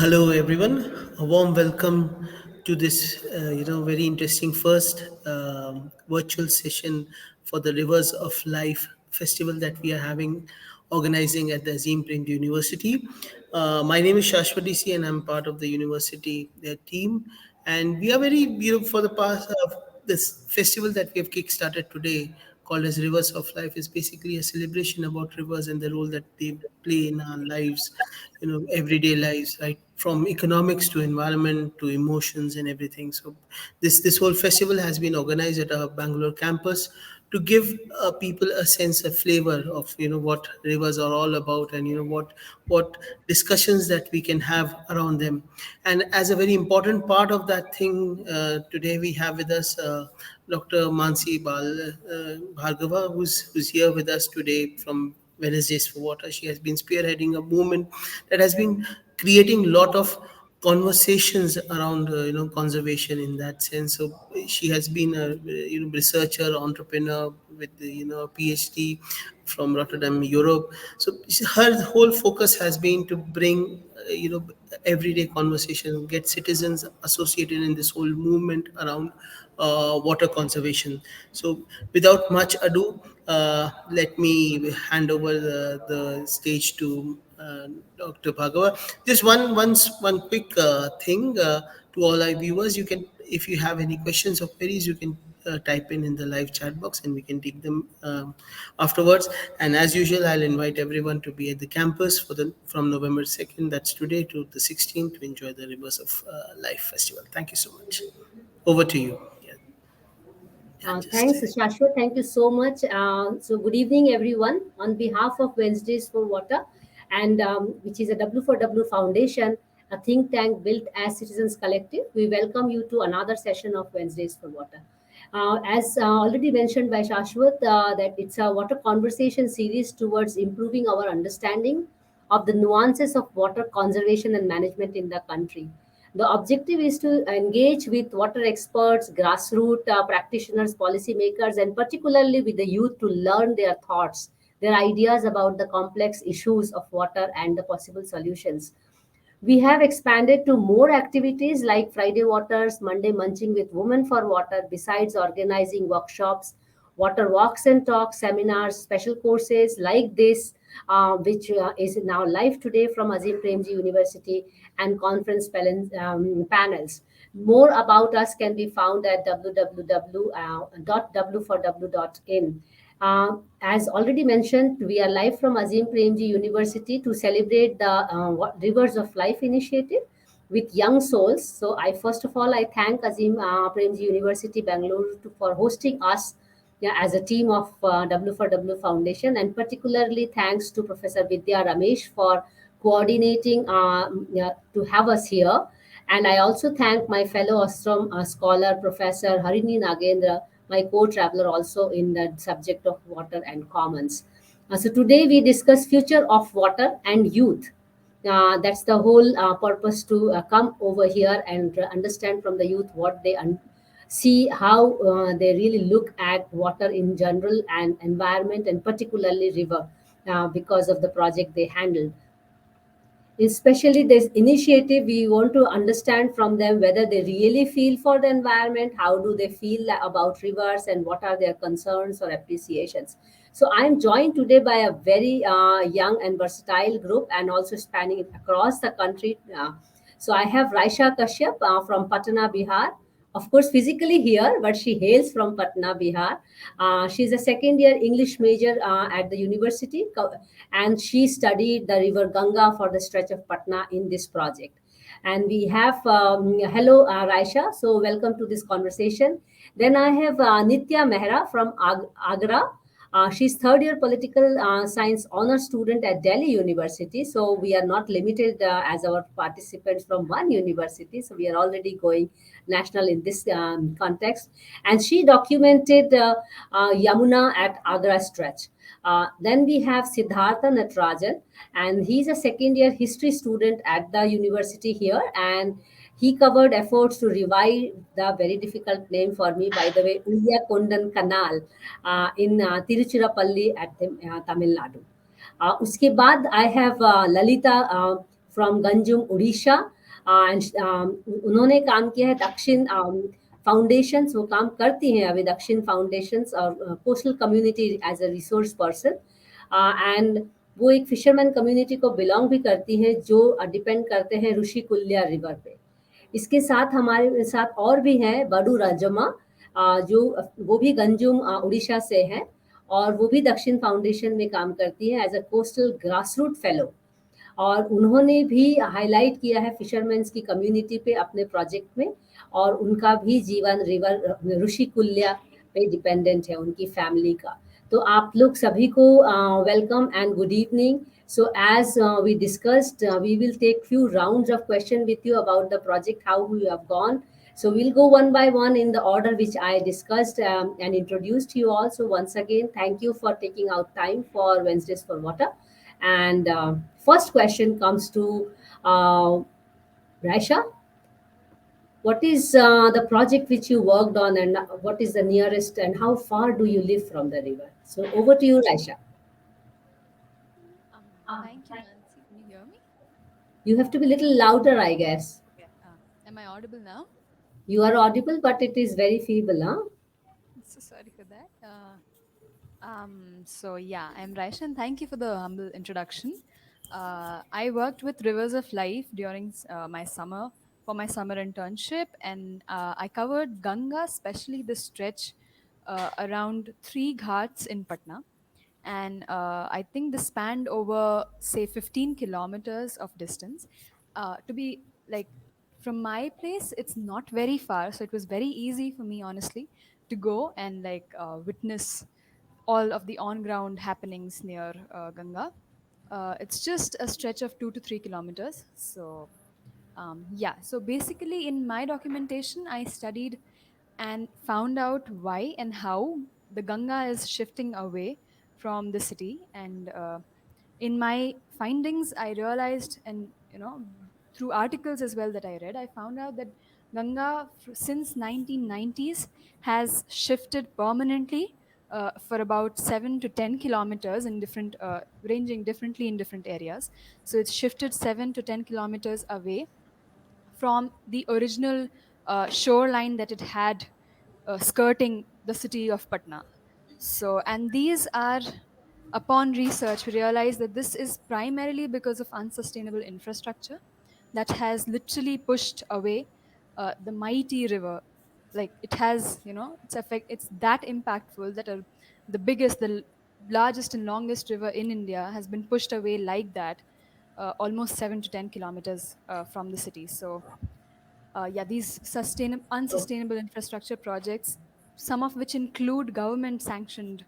Hello, everyone. A warm welcome to this, very interesting first virtual session for the Rivers of Life festival that we are having, organizing at the Azim Premji University. My name is Shashwati C, and I'm part of the university team. And we are very, for the past this festival that we have kickstarted today, called as Rivers of Life, is basically a celebration about rivers and the role that they play in our lives, everyday lives, right? From economics to environment to emotions and everything. So this whole festival has been organized at our Bangalore campus to give people a sense, a flavor of what rivers are all about, and what discussions that we can have around them. And as a very important part of that thing, today we have with us Dr. Mansee Bal Bhargava, who's here with us today from Wednesdays for Water. She has been spearheading a movement that has been creating a lot of conversations around conservation in that sense. So she has been a researcher, entrepreneur with a PhD from Rotterdam, Europe. So her whole focus has been to bring everyday conversation, get citizens associated in this whole movement around water conservation. So, without much ado, let me hand over the stage to Dr. Bhagava. Just one quick thing to all our viewers. You can, if you have any questions or queries, you can type in the live chat box, and we can take them afterwards. And as usual, I'll invite everyone to be at the campus from November 2nd, that's today, to the 16th, to enjoy the Rivers of Life Festival. Thank you so much. Over to you. Yeah, yeah, just Thanks, Shashwat. Thank you so much. Good evening, everyone. On behalf of Wednesdays for Water, and which is a W4W Foundation, a think tank built as Citizens Collective, we welcome you to another session of Wednesdays for Water. As already mentioned by Shashwat, that it's a water conversation series towards improving our understanding of the nuances of water conservation and management in the country. The objective is to engage with water experts, grassroots practitioners, policymakers, and particularly with the youth to learn their thoughts, their ideas about the complex issues of water and the possible solutions. We have expanded to more activities like Friday Waters, Monday Munching with Women for Water, besides organizing workshops, water walks and talks, seminars, special courses like this, which is now live today from Azim Premji University, and conference panels. More about us can be found at www.w4w.in. As already mentioned, we are live from Azim Premji University to celebrate the Rivers of Life initiative with young souls. So, first of all, I thank Azim Premji University, Bengaluru, for hosting us, yeah, as a team of W4W Foundation, and particularly thanks to Professor Vidya Ramesh for coordinating yeah, to have us here. And I also thank my fellow Astrom scholar, Professor Harini Nagendra, my co-traveler also in the subject of water and commons. So today we discuss future of water and youth. That's the whole purpose to come over here and understand from the youth what they see, how they really look at water in general and environment, and particularly river, because of the project they handled. Especially this initiative, we want to understand from them whether they really feel for the environment, how do they feel about rivers, and what are their concerns or appreciations. So I'm joined today by a very young and versatile group, and also spanning across the country. So I have Raisha Kashyap from Patna, Bihar, of course physically here, but she hails from Patna, Bihar. She's a second year English major at the university, and she studied the river Ganga for the stretch of Patna in this project. And we have, hello, Raisha. So, welcome to this conversation. Then I have Nitya Mehra from Agra. She's third year political science honor student at Delhi University. So, we are not limited as our participants from one university. So, we are already going national in this context. And she documented Yamuna at Agra stretch. Then we have Siddhartha Natarajan, and he's a second year history student at the university here, and he covered efforts to revive the very difficult name for me, by the way, Kondan Canal in Tiruchirapalli at Tamil Nadu. उसके बाद I have Lalita from Ganjum Odisha. उन्होंने काम किया है दक्षिण foundations, वो काम करती हैं अभी दक्षिण फाउंडेशंस और coastal community as a resource person. And वो एक फिशरमैन कम्युनिटी को बिलोंग भी करती हैं जो डिपेंड करते हैं ऋषि कुल्या रिवर पे। इसके साथ हमारे साथ और भी हैं बडू राजम्मा, जो वो भी गंजुम उड़ीसा से हैं, और वो भी दक्षिण फाउंडेशन में काम करती है as a coastal grass root fellow. और उन्होंने भी हाईलाइट किया है फिशरमैन्स की कम्युनिटी पे अपने प्रोजेक्ट में, और उनका भी जीवन रिवर ऋषि कुल्या पे डिपेंडेंट है उनकी फैमिली का। तो आप लोग सभी को welcome and good evening. So as we discussed, we will take few rounds of question with you about the project, how we have gone. So we'll go one by one in the order which I discussed and introduced you all. So once again, thank you for taking out time for Wednesdays for Water. And first question comes to Raisha. What is the project which you worked on, and what is the nearest, and how far do you live from the river? So over to you, Raisha. Thank you, Mansee. Can you hear me? You have to be a little louder, I guess. Okay. Am I audible now? You are audible, but it is very feeble, huh? So sorry for that. So yeah, I'm Raisha, and thank you for the humble introduction. I worked with Rivers of Life during my summer for my summer internship, and I covered Ganga, especially the stretch around three ghats in Patna. And I think this spanned over, say, 15 kilometers of distance. To be like from my place, it's not very far, so it was very easy for me, honestly, to go and witness all of the on ground happenings near Ganga. It's just a stretch of 2 to 3 kilometers. So yeah, so basically, in my documentation, I studied and found out why and how the Ganga is shifting away from the city. And in my findings, I realized, and through articles as well that I read, I found out that Ganga since 1990s has shifted permanently for about 7 to 10 kilometers in different, ranging differently in different areas. So it's shifted 7 to 10 kilometers away from the original shoreline that it had skirting the city of Patna. So, and these are, upon research, we realize that this is primarily because of unsustainable infrastructure that has literally pushed away the mighty river. Like it has, it's that impactful that the biggest, the largest and longest river in India has been pushed away like that, almost 7 to 10 kilometers from the city. So yeah, these unsustainable infrastructure projects, some of which include government sanctioned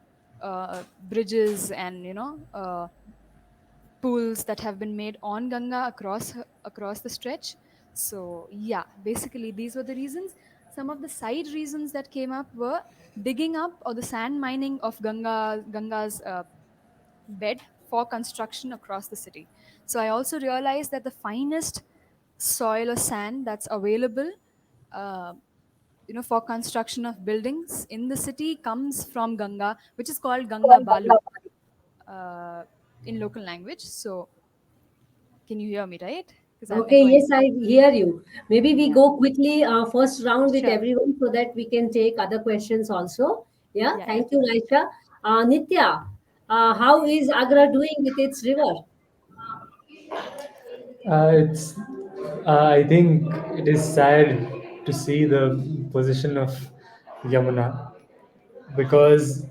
bridges and pools that have been made on Ganga across the stretch. So yeah, basically these were the reasons. Some of the side reasons that came up were digging up or the sand mining of Ganga's bed for construction across the city. So I also realized that the finest soil or sand that's available, uh, for construction of buildings in the city comes from Ganga, which is called Ganga Balu uh, in local language. So can you hear me, right? Because I'm Okay, echoing. yes, I hear you. Maybe we Yeah. go quickly first round with Sure. everyone so that we can take other questions also. Yeah, Yeah, thank you, definitely. Raisha. Nitya, how is Agra doing with its river? It's. I think it is sad to see the position of Yamuna because,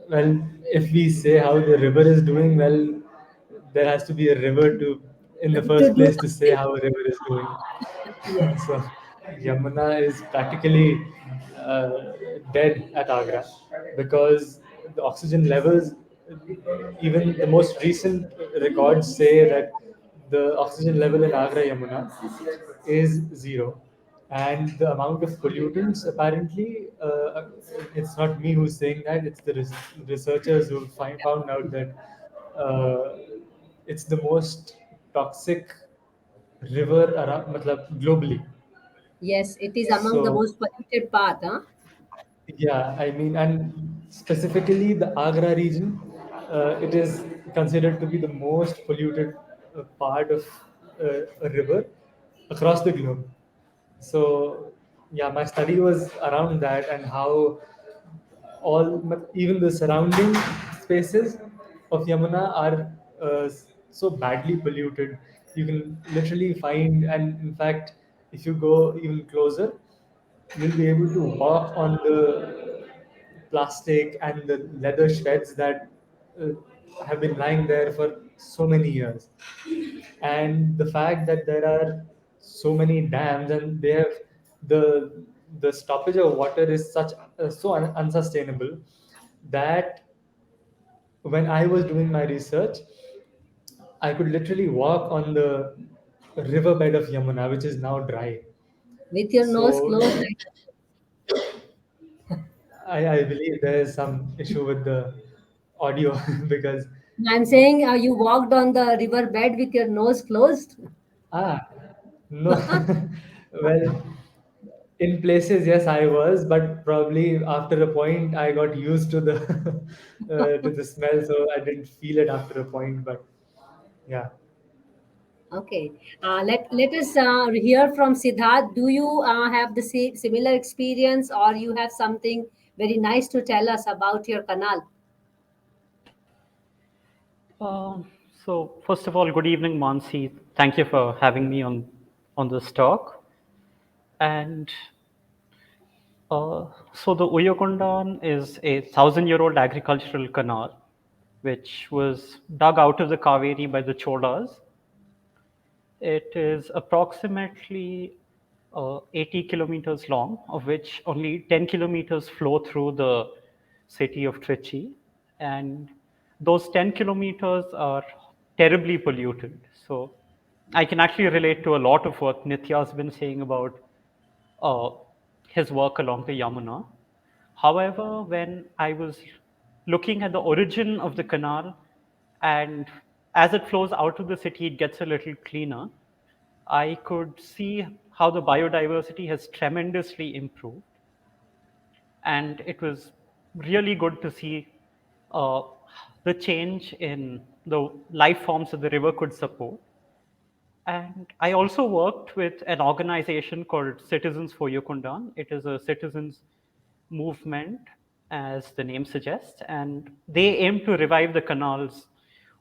well, if we say how the river is doing, well, there has to be a river to, in the To first do place, to say something. how a river is doing. Yes. So Yamuna is practically dead at Agra because the oxygen levels, even the most recent records say that the oxygen level in Agra Yamuna is zero. And the amount of pollutants, apparently, it's not me who's saying that, it's the researchers who found out that uh, it's the most toxic river around, matlab, globally. Yes, it is among the So most polluted part, huh? yeah, I mean, and specifically the Agra region, it is considered to be the most polluted part of a river. across the globe. So yeah, my study was around that and how even the surrounding spaces of Yamuna are so badly polluted. You can literally find, and in fact, if you go even closer, you'll be able to walk on the plastic and the leather shreds that uh, have been lying there for so many years. And the fact that there are so many dams and they have the the stoppage of water is so unsustainable that when I was doing my research, I could literally walk on the riverbed of Yamuna, which is now dry. With your nose So closed. I believe there is some issue with the audio because I'm saying you walked on the river bed with your nose closed. ah no well, in places yes I was, but probably after a point I got used to the to the smell, so I didn't feel it after a point. But yeah. Okay. Let us hear from Siddharth. Do you have the similar experience, or you have something very nice to tell us about your canal? Uh, so first of all, good evening, Mansee. Thank you for having me on this talk. And so the Uyakondan is a 1,000-year-old agricultural canal, which was dug out of the Kaveri by the Cholas. It is approximately 80 kilometers long, of which only 10 kilometers flow through the city of Trichy. And those 10 kilometers are terribly polluted. So I can actually relate to a lot of what Nitya has been saying about uh, his work along the Yamuna. However, when I was looking at the origin of the canal, and as it flows out of the city, it gets a little cleaner. I could see how the biodiversity has tremendously improved. And it was really good to see uh, the change in the life forms that the river could support. And I also worked with an organization called Citizens for Yukondan. It is a citizens movement, as the name suggests, and they aim to revive the canal's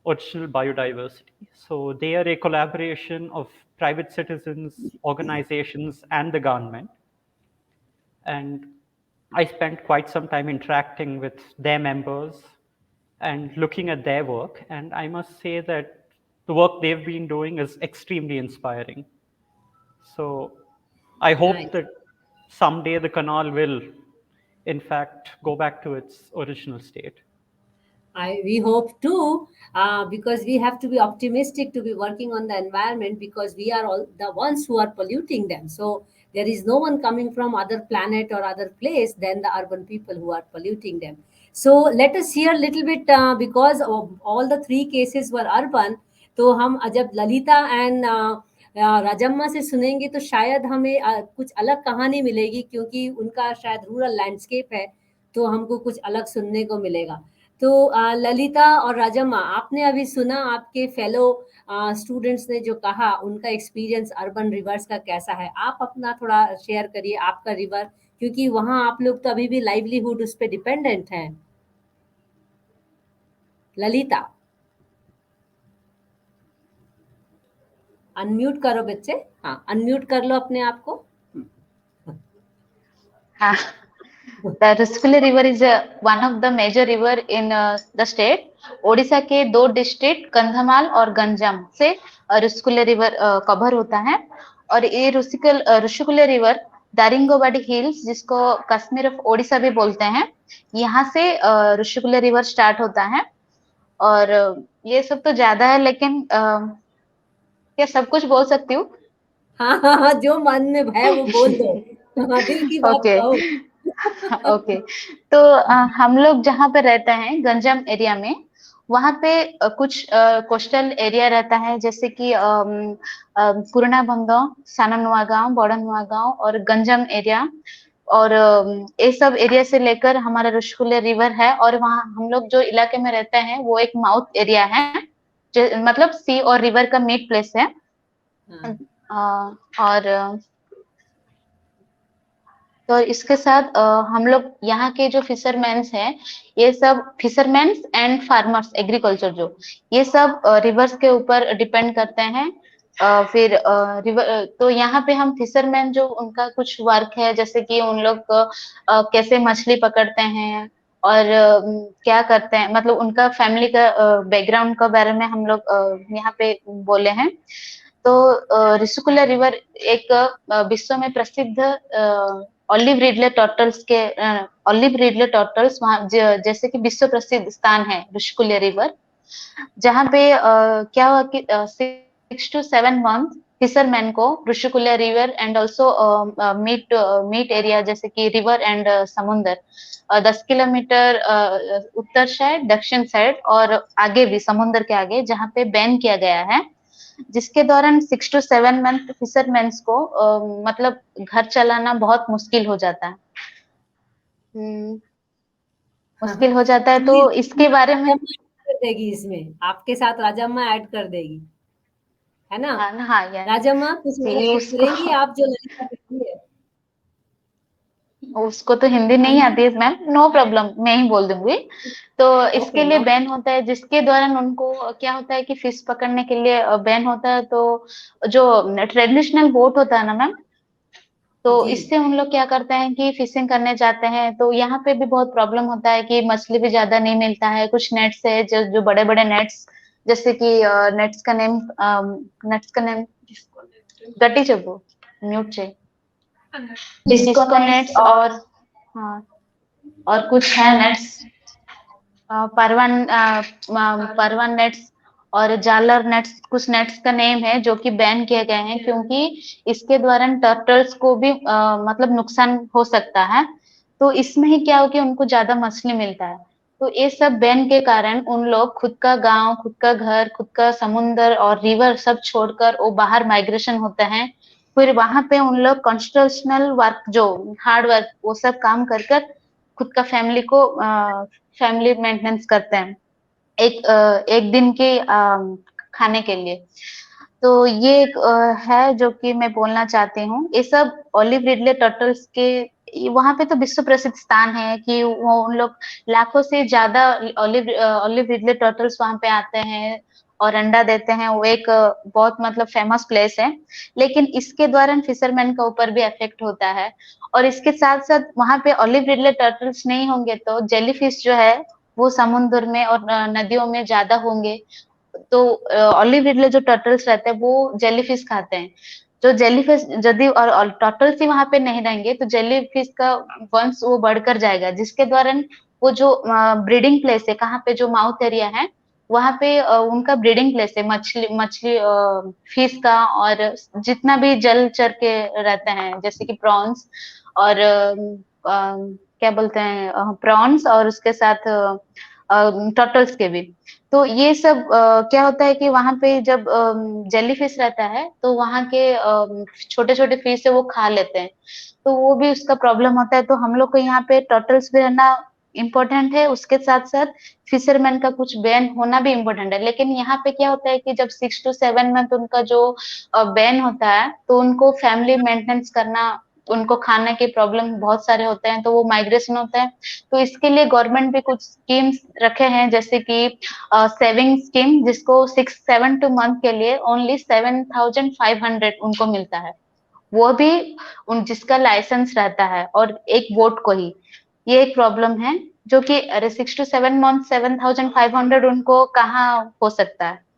original biodiversity. So they are a collaboration of private citizens, organizations, and the government. And I spent quite some time interacting with their members and looking at their work. And I must say that the work they've been doing is extremely inspiring. So I hope Nice. that someday the canal will, in fact, go back to its original state. We hope too, because we have to be optimistic to be working on the environment, because we are all the ones who are polluting them. So there is no one coming from other planet or other place than the urban people who are polluting them. So let us hear a little bit, because of all the three cases were urban. तो हम जब Lalita and Rajamma से सुनेंगे तो शायद हमें कुछ अलग कहानी मिलेगी, क्योंकि उनका शायद रूरल लैंडस्केप है, तो हमको कुछ अलग सुनने को मिलेगा. तो ललिता और राजम्मा, आपने अभी सुना आपके फेलो स्टूडेंट्स ने जो कहा उनका एक्सपीरियंस अर्बन रिवर्स का कैसा है. आप अपना थोड़ा शेयर करिए आपका रिवर, क्योंकि वहाँ आप लोग तो अभी भी लाइवलीहुड उस पर डिपेंडेंट हैं. ललिता, अनम्यूट करो बच्चे. हाँ, अनम्यूट कर लो अपने आप को. Ah, the Ruskuli River is one of the major river in the state. Odisha के दो डिस्ट्रिक्ट कंधमाल और गंजम से रुस्कुले रिवर कवर होता है. और ये ऋषिकुल्य रिवर दारिंगोबाडी हिल्स, जिसको कश्मीर ऑफ ओडिशा भी बोलते हैं, यहाँ से ऋषिकुल्य रिवर स्टार्ट होता है. और ये सब तो ज्यादा है, लेकिन क्या सब कुछ बोल सकती हूँ? हाँ हाँ हाँ, जो मन में है वो बोल दो. हाँ, दिल की बात ओके. कहो. ओके. तो हम लोग जहाँ पे रहते हैं गंजम एरिया में, वहाँ पे कुछ कोस्टल एरिया रहता है, जैसे कि पुराना बंगाव, साना नुआगांव, बड़ा नुआगांव और गंजम एरिया. और ये सब एरिया से लेकर हमारा ऋषिकुल्य रिवर है. और वहाँ हम लोग जो इलाके में रहते हैं वो एक माउथ एरिया है, मतलब सी और रिवर का मीट प्लेस है. हाँ. और तो इसके साथ हम लोग यहाँ के जो फिशरमैन्स हैं, ये सब फिशरमैन्स एंड फार्मर्स एग्रीकल्चर जो, ये सब रिवर्स के ऊपर डिपेंड करते हैं। फिर रिवर, तो यहाँ पे हम फिशरमैन जो उनका कुछ वर्क है, जैसे कि उन लोग कैसे मछली पकड़ते हैं और क्या करते हैं, मतलब उनका फैमिली का बैकग्राउंड के बारे में हम लोग यहाँ पे बोले हैं। तो ऋषिकुल्य रिवर एक विश्व में प्रसिद्ध ऑलिव रिडले टर्टल्स के ऑलिव रिडले टर्टल्स वहाँ जैसे कि विश्व प्रसिद्ध स्थान है ऋषिकुल्य रिवर, जहाँ पे क्या हुआ कि 6 to 7 month फिशरमैन को Rushikulya river and also meet area जैसे कि रिवर एंड समुंदर 10 किलोमीटर उत्तर साइड, दक्षिण साइड और आगे भी समुद्र के आगे जहाँ पे बैन किया गया है, जिसके दौरान 6 to 7 month फिशरमैन्स को मतलब घर चलाना बहुत मुश्किल हो जाता है। मुश्किल हो जाता है, तो प्लीज इसके बारे में कर देगी, इसमें आपके साथ राजम्मा ऐड कर देगी, है ना? हाँ ना, हाँ यार, राजम्मा कुछ जी ऐड उसको करेंगी आप जो ललिता करती है? उसको तो हिंदी हाँ नहीं जी, आती है मैम, नो प्रॉब्लम, मैं ही बोल दूंगी। तो ओके, इसके लिए नो, बैन होता है, जिसके दौरान उनको क्या होता है कि फिश पकड़ने के लिए बैन होता है। तो जो ट्रेडिशनल बोट होता है ना मैम, तो जी, इससे उन लोग क्या करते हैं कि फिशिंग करने जाते हैं, तो यहाँ पे भी बहुत प्रॉब्लम होता है कि मछली भी ज्यादा नहीं मिलता है। कुछ नेट्स है जो जो बड़े बड़े नेट्स, जैसे कि नेट्स का नेम गटी चबू म्यूट चे डिस्को नेट्स और हाँ और कुछ है नेट्स, परवान नेट्स और जालर नेट्स, कुछ नेट्स का नेम है जो कि बैन किए गए हैं, क्योंकि इसके द्वारा टर्टल्स को भी मतलब नुकसान हो सकता है। तो इसमें ही क्या हो कि उनको ज्यादा मछली मिलता है। तो ये सब बैन के कारण उन लोग खुद का गांव, खुद का घर, खुद का समुंदर और रिवर सब छोड़कर वो बाहर माइग्रेशन होते हैं। फिर वहां पे उन लोग कंस्ट्रक्शनल वर्क जो हार्ड वर्क वो सब काम कर कर खुद का फैमिली मेंटेनेंस करते हैं एक दिन के खाने के लिए। तो ये एक है जो कि मैं बोलना चाहती हूँ। ये सब ऑलिव रिडले टर्टल्स के वहां पे तो विश्व प्रसिद्ध स्थान है कि वो उन लोग लाखों से ज्यादा ऑलिव रिडले टर्टल्स वहां पे आते हैं और अंडा देते हैं। वो एक बहुत मतलब फेमस प्लेस है, लेकिन इसके द्वारा फिशरमैन का ऊपर भी इफेक्ट होता है। और इसके साथ साथ वहां पे ऑलिव रिडले टर्टल्स नहीं होंगे तो जेलीफिश जो है वो समुद्र में और नदियों में ज्यादा होंगे। तो ऑलिव रिडले जो टर्टल्स रहते हैं वो जेलीफिश खाते हैं। जो जेलीफिश यदि और टर्टल्स ही वहां पे नहीं रहेंगे तो जेलीफिश का वंश वो बढ़कर जाएगा, जिसके द्वारा वो जो ब्रीडिंग प्लेस है, कहाँ पे जो माउथ एरिया है वहां पे उनका ब्रीडिंग प्लेस है मछली मछली फिश का, और जितना भी जलचर के रहते हैं जैसे कि प्रॉन्स और क्या बोलते हैं प्रॉन्स और उसके साथ टर्टल्स के भी। तो ये सब क्या होता है कि वहां पे जब जेलीफिश रहता है तो वहां के छोटे छोटे फिश है वो खा लेते हैं, तो वो भी उसका प्रॉब्लम होता है। तो हम लोग को यहाँ पे टर्टल्स भी रहना इम्पोर्टेंट है, उसके साथ साथ फिशरमैन का कुछ बैन होना भी इम्पोर्टेंट है। लेकिन यहाँ पे क्या होता है कि जब 6 to 7 मंथ उनका जो बैन होता है तो उनको फैमिली मेंटेनेंस करना, उनको खाने के प्रॉब्लम बहुत सारे होते हैं, तो वो माइग्रेशन होता है। तो इसके लिए गवर्नमेंट भी कुछ स्कीम्स रखे हैं, जैसे कि सेविंग स्कीम, जिसको 6 7 2 मंथ के लिए ओनली 7,500 उनको मिलता है, वो भी उन जिसका लाइसेंस रहता है और एक वोट को ही। ये एक प्रॉब्लम है जो कि अरे 6 to 7 मंथ 7,500 उनको कहाँ हो सकता है।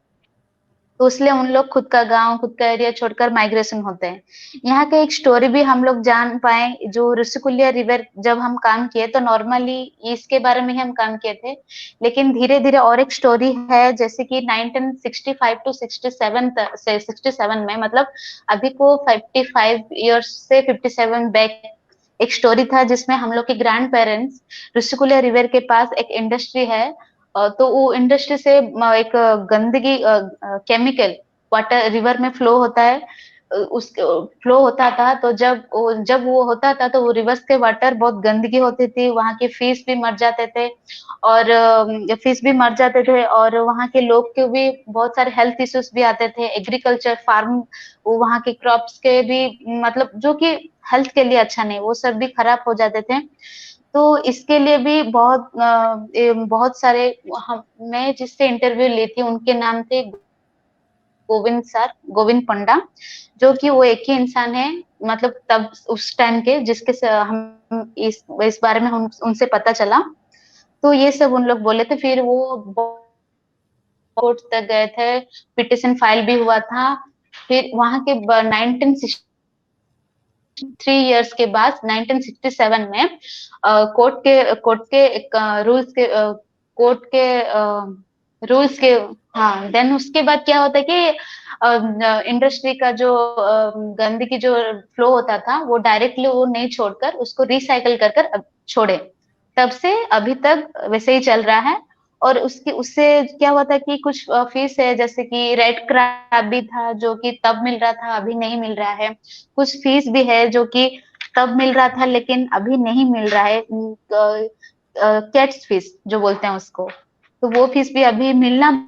तो इसलिए उन लोग खुद का गांव, खुद का एरिया छोड़कर माइग्रेशन होते हैं। यहाँ का एक स्टोरी भी हम लोग जान पाए, जो ऋषिकुल्य रिवर जब हम काम किए तो नॉर्मली इसके बारे में ही हम काम किए थे, लेकिन धीरे धीरे और एक स्टोरी है, जैसे कि 1965 to 67 से 67 में, मतलब अभी को 55 ईयर्स से 57 बैक एक स्टोरी था, जिसमें हम लोग के ग्रैंड पेरेंट्स ऋषिकुल्य रिवर के पास एक इंडस्ट्री है, तो वो इंडस्ट्री से एक गंदगी केमिकल वाटर रिवर में फ्लो होता है। उस फ्लो होता था, तो जब वो होता था तो वो रिवर्स के वाटर बहुत गंदगी होती थी, वहाँ के फिश भी मर जाते थे, और वहाँ के लोग के भी बहुत सारे हेल्थ इश्यूज भी आते थे, एग्रीकल्चर फार्म, वहाँ के क्रॉप्स के भी, मतलब जो कि हेल्थ के लिए अच्छा नहीं, वो सब भी खराब हो जाते थे। तो इसके लिए भी बहुत सारे, मैं जिससे इंटरव्यू ली थी उनके नाम थे गोविंद सर, गोविंद पंडा, जो कि वो एक ही इंसान है, मतलब तब उस टाइम के, हम इस बारे में उनसे पता चला। तो ये सब उन लोग बोले थे, फिर वो कोर्ट तक गए थे, पिटिशन फाइल भी हुआ था। फिर वहां के 1963 इयर्स के बाद 1967 में कोर्ट के कोर्ट के रूल्स के, हाँ, देन उसके बाद क्या होता है कि इंडस्ट्री का जो गंदगी जो फ्लो होता था, वो डायरेक्टली वो नहीं छोड़कर उसको रिसाइकल कर कर अब छोड़े। तब से अभी तक वैसे ही चल रहा है। और उससे क्या हुआ था कि कुछ फिश है, जैसे कि रेड क्रैब भी था, जो कि तब मिल रहा था, अभी नहीं मिल रहा है। कुछ फिश भी है जो कि तब मिल रहा था लेकिन अभी नहीं मिल रहा है, कैट्स फिश जो बोलते हैं उसको। तो वो फिश भी अभी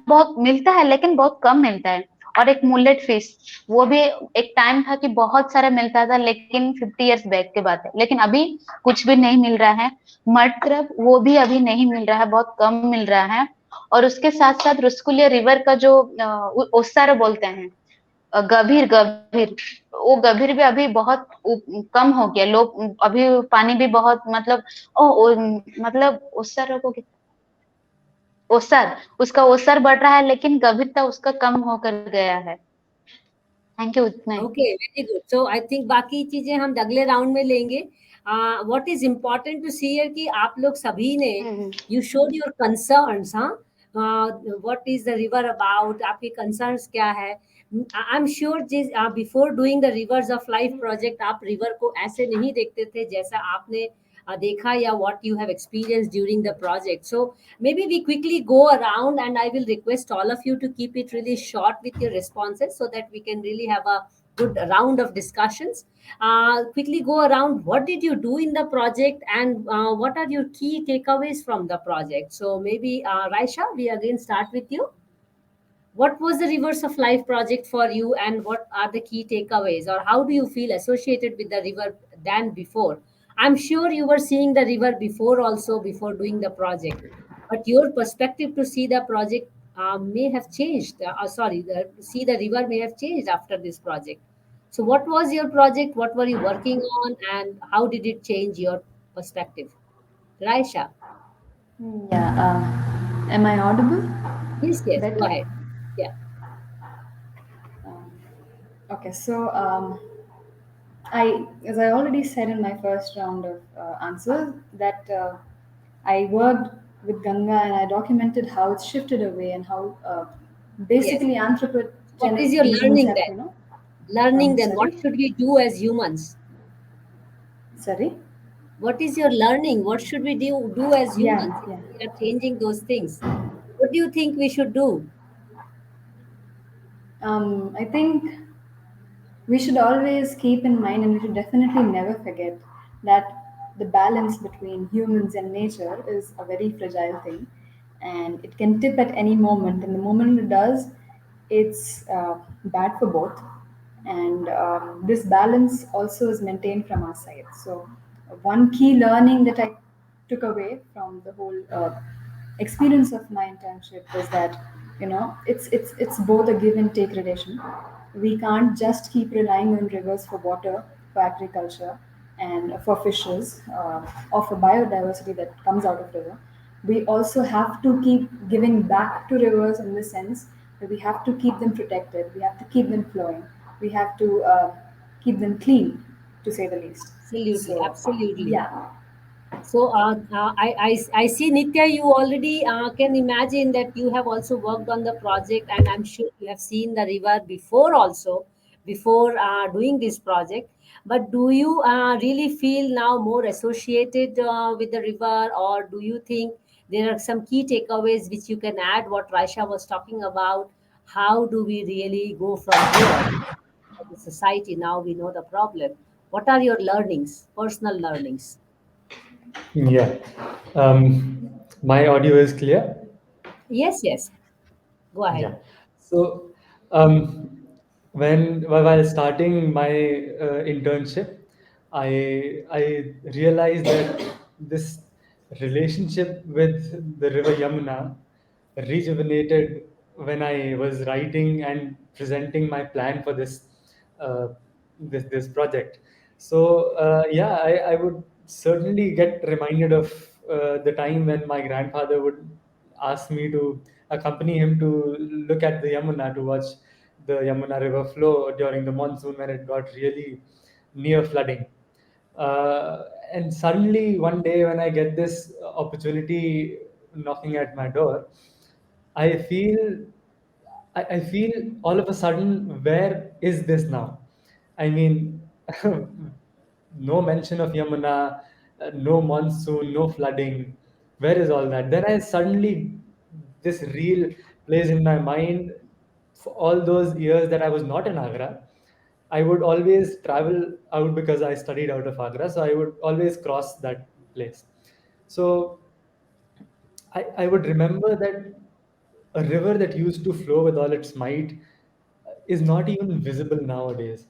बहुत मिलता है, लेकिन बहुत कम मिलता है। और एक मुलेट फिश, वो भी एक टाइम था कि बहुत सारा मिलता था, लेकिन 50 इयर्स बैक की बात है, लेकिन अभी कुछ भी नहीं मिल रहा है। मड क्रब, वो भी अभी नहीं मिल रहा है, बहुत कम मिल रहा है। और उसके साथ साथ रुस्कुलिया रिवर का जो ओसारा बोलते हैं, गभीर गभीर, वो गभीर भी अभी बहुत कम हो गया। लोग अभी पानी भी बहुत, मतलब मतलब ओसारा को, ओसर, उसका ओसर बढ़ रहा है, लेकिन गंभीरता उसका कम होकर गया है। थैंक यू, उतना ही। Okay, very good. So I think बाकी चीजें हम अगले राउंड में लेंगे। What is important to see here कि आप लोग सभी ने, hmm. You showed your concerns, हाँ, what is the river about, आपके कंसर्न्स क्या है। आई एम श्योर जिस before doing the rivers of life project, आप रिवर को ऐसे नहीं देखते थे जैसा आपने देखा, या what you have experience during the project. So maybe we quickly go around, and I will request all of you to keep it really short with your responses so that we can really have a good round of discussions. Quickly go around, what did you do in the project, and what are your key takeaways from the project? So maybe Raisha, we again start with you. What was the Rivers of Life project for you, and what are the key takeaways, or how do you feel associated with the river than before? I'm sure you were seeing the river before also, before doing the project, but your perspective to see the project may have changed. See the river may have changed after this project. So what was your project, what were you working on, and how did it change your perspective? Raisha? Yeah. Am I audible? Yes, yes, go Better. ahead. Yeah. Um, okay. So as I already said in my first round of answers, that I worked with Ganga and I documented how it's shifted away and how Yes. basically What is anthropogenic your beings learning have, then? Learning then, what sorry, should we do as humans? sorry, What is your learning? What should we do as yeah, humans if yeah. we are changing those things? What do you think we should do? I think we should always keep in mind and we should definitely never forget that the balance between humans and nature is a very fragile thing and it can tip at any moment, and the moment it does, it's bad for both. And this balance also is maintained from our side. So one key learning that I took away from the whole experience of my internship was that, it's both a give and take relation. We can't just keep relying on rivers for water, for agriculture, and for fishes, or for biodiversity that comes out of river. We also have to keep giving back to rivers in the sense that we have to keep them protected, we have to keep them flowing, we have to keep them clean, to say the least. Absolutely, So absolutely. yeah. So I see, Nitya, you already can imagine that you have also worked on the project, and I'm sure you have seen the river before also, before doing this project. But do you really feel now more associated with the river, or do you think there are some key takeaways which you can add? What Raisha was talking about, how do we really go from here? the society. Now we know the problem. What are your learnings, personal learnings? Yeah. My audio is clear. Yes, yes. Go ahead. Yeah. So, while starting my internship, I realized that this relationship with the river Yamuna rejuvenated when I was writing and presenting my plan for uh, this project. So yeah, I would certainly get reminded of the time when my grandfather would ask me to accompany him to look at the Yamuna, to watch the Yamuna river flow during the monsoon when it got really near flooding. And suddenly one day when I get this opportunity knocking at my door, I feel I feel all of a sudden, where is this now? I mean, no mention of Yamuna, no monsoon, no flooding. Where is all that? Then I suddenly, this reel plays in my mind for all those years that I was not in Agra. I would always travel out because I studied out of Agra, so I would always cross that place. So I would remember that a river that used to flow with all its might is not even visible nowadays.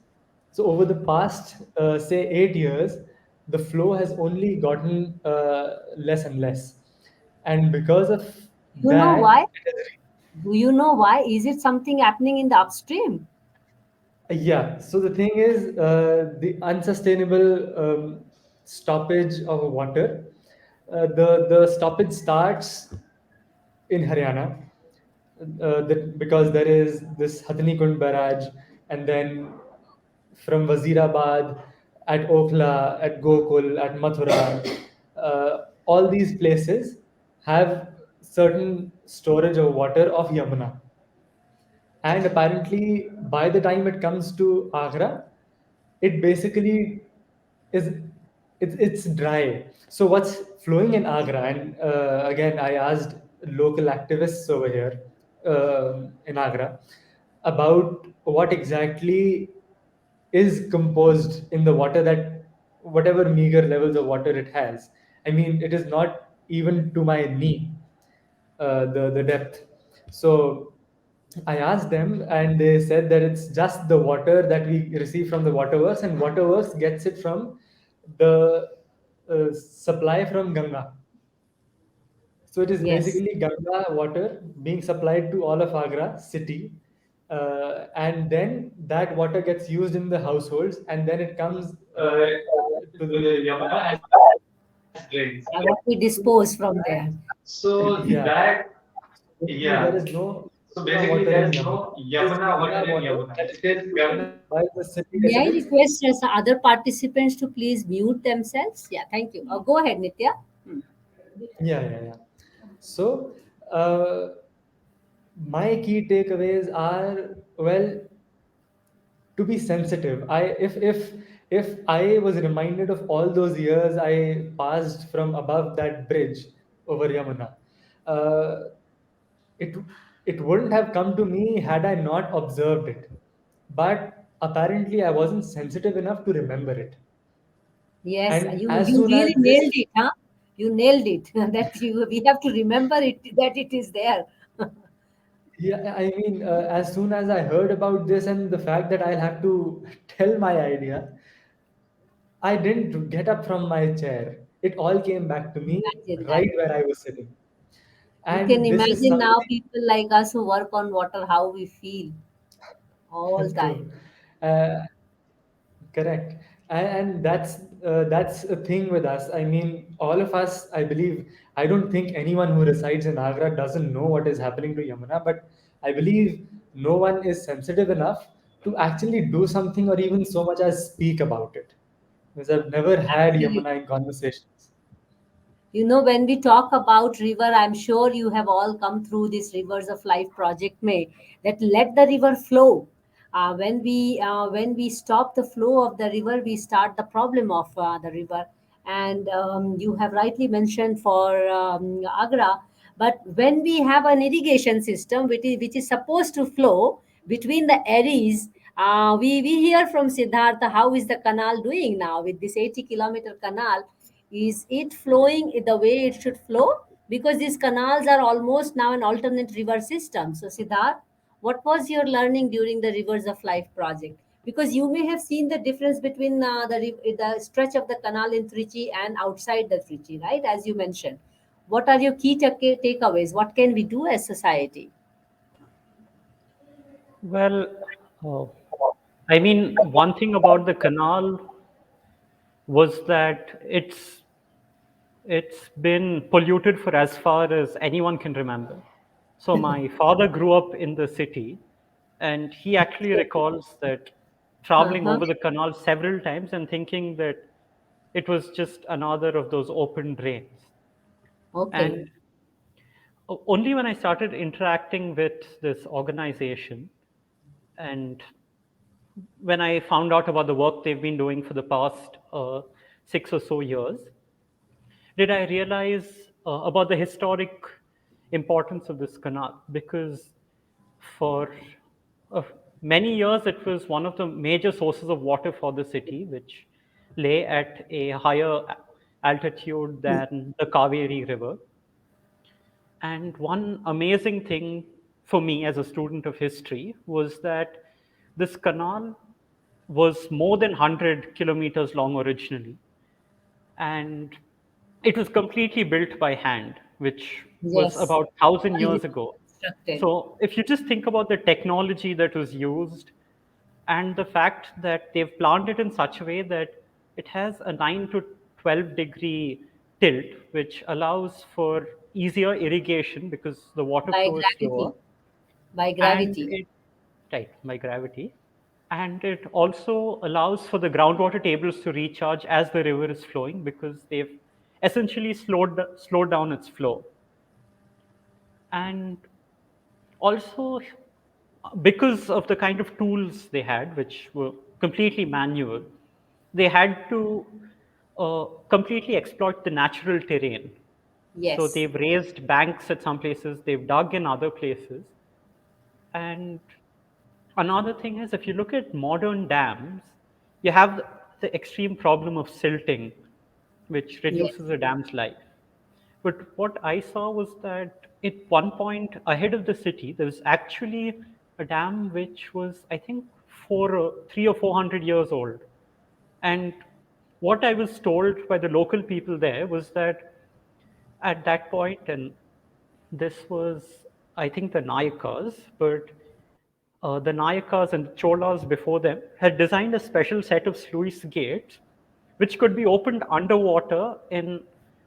So over the past, say, 8 years, the flow has only gotten less and less, and because of You know that, why? Do you know why? Is it something happening in the upstream? yeah. So the thing is, the unsustainable stoppage of water. The stoppage starts in Haryana, because there is this Hathani Kund barrage, and then from Wazirabad, at Okhla, at Gokul, at Mathura, all these places have certain storage of water of Yamuna. And apparently, by the time it comes to Agra, it basically is it's dry. So what's flowing in Agra? And again, I asked local activists over here in Agra about what exactly is composed in the water, that whatever meager levels of water it has. I mean, it is not even to my knee, the depth. So I asked them, and they said that it's just the water that we receive from the waterworks, and waterworks gets it from the supply from Ganga. So it is Yes. basically Ganga water being supplied to all of Agra city, and then that water gets used in the households, and then it comes to the Yamuna as drains. What we dispose from there. Yeah. Basically, there is no Yamuna water in Yamuna. It is Ganga water that is used by the city May I residents. request other participants to please mute themselves? Yeah, thank you. Go ahead, Nitya. Hmm. Yeah. So, uh, my key takeaways are, well, to be sensitive. If I was reminded of all those years I passed from above that bridge over Yamuna, uh, it it wouldn't have come to me had I not observed it. But apparently I wasn't sensitive enough to remember it. Yes, And you as you soon as really nailed this, it, huh? You nailed it. That you we have to remember it that it is there. yeah, I mean, as soon as I heard about this and the fact that I'll have to tell my idea, I didn't get up from my chair. It all came back to me Imagine that. right where I was sitting. You can And this is imagine now something people like us who work on water, how we feel all time. true. Uh, Correct. And that's a thing with us. I mean, all of us, I believe, I don't think anyone who resides in Agra doesn't know what is happening to Yamuna, but I believe no one is sensitive enough to actually do something or even so much as speak about it. Because I've never had Absolutely. Yamuna in conversations. You know, when we talk about river, I'm sure you have all come through this Rivers of Life project, May, that let the river flow. When we stop the flow of the river, we start the problem of the river. And you have rightly mentioned for Agra, but when we have an irrigation system which is supposed to flow between the areas, We hear from Siddhartha, how is the canal doing now with this 80-kilometer canal? Is it flowing in the way it should flow? Because these canals are almost now an alternate river system. So, Siddharth, what was your learning during the Rivers of Life project? Because you may have seen the difference between the stretch of the canal in Trichy and outside the Trichy, right? As you mentioned. What are your key takeaways? What can we do as society? Well, uh, I mean, one thing about the canal was that it's been polluted for as far as anyone can remember. So my father grew up in the city, and he actually recalls that traveling Uh-huh. over the canal several times and thinking that it was just another of those open drains. Okay. And only when I started interacting with this organization, and when I found out about the work they've been doing for the past 6 or so years, did I realize about the historic importance of this canal. Because for uh, many years it was one of the major sources of water for the city, which lay at a higher altitude than the Kaveri River. And one amazing thing for me as a student of history was that this canal was more than 100 kilometers long originally. And it was completely built by hand, which was Yes. about 1,000 years Already ago. constructed. So if you just think about the technology that was used and the fact that they've planned it in such a way that it has a 9 to 12-degree tilt, which allows for easier irrigation because the water By flow is slower, gravity. By and gravity. it right by gravity, and it also allows for the groundwater tables to recharge as the river is flowing because they've essentially slowed down its flow. And also, because of the kind of tools they had, which were completely manual, they had to completely exploit the natural terrain. So Yes. they've raised banks at some places, they've dug in other places. And another thing is, if you look at modern dams, you have the extreme problem of silting, which Yes. reduces a dam's life. But what I saw was that at one point ahead of the city, there was actually a dam which was, I think, 300 or 400 years old. And what I was told by the local people there was that at that point, and this was, I think, the Nayakas, but the Nayakas and Cholas before them had designed a special set of sluice gates which could be opened underwater in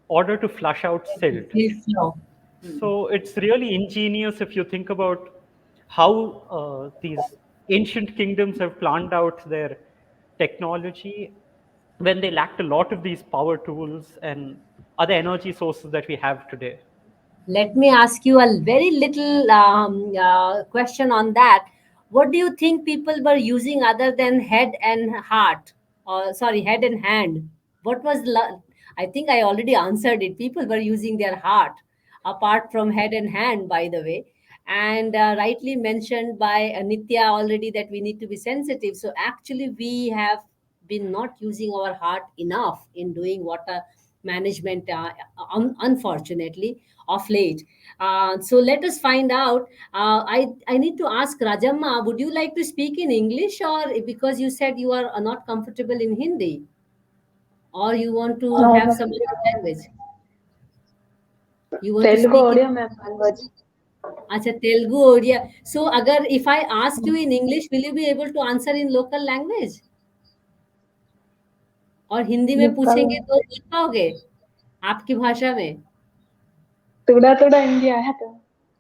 order to flush out silt. Hill flow. So it's really ingenious if you think about how these ancient kingdoms have planned out their technology when they lacked a lot of these power tools and other energy sources that we have today. Let me ask you a very little question on that. What do you think people were using other than head and heart? Or sorry, head and hand. What was I think I already answered it. People were using their heart, apart from head and hand, by the way. And rightly mentioned by Nitya already that we need to be sensitive. So actually, we have been not using our heart enough in doing water management, unfortunately, of late. So let us find out. I need to ask Rajamma, would you like to speak in English, or because you said you are not comfortable in Hindi, or you want to No, have ma'am. some other language? You want to Telugu speak in audio ma'am language. Acha, Telugu, Odia. So, agar if I ask you in English, will you be able to answer in local language? और हिंदी में Local पूछेंगे तो बोल पाओगे आपकी भाषा में? थोड़ा थोड़ा हिंदी आया था।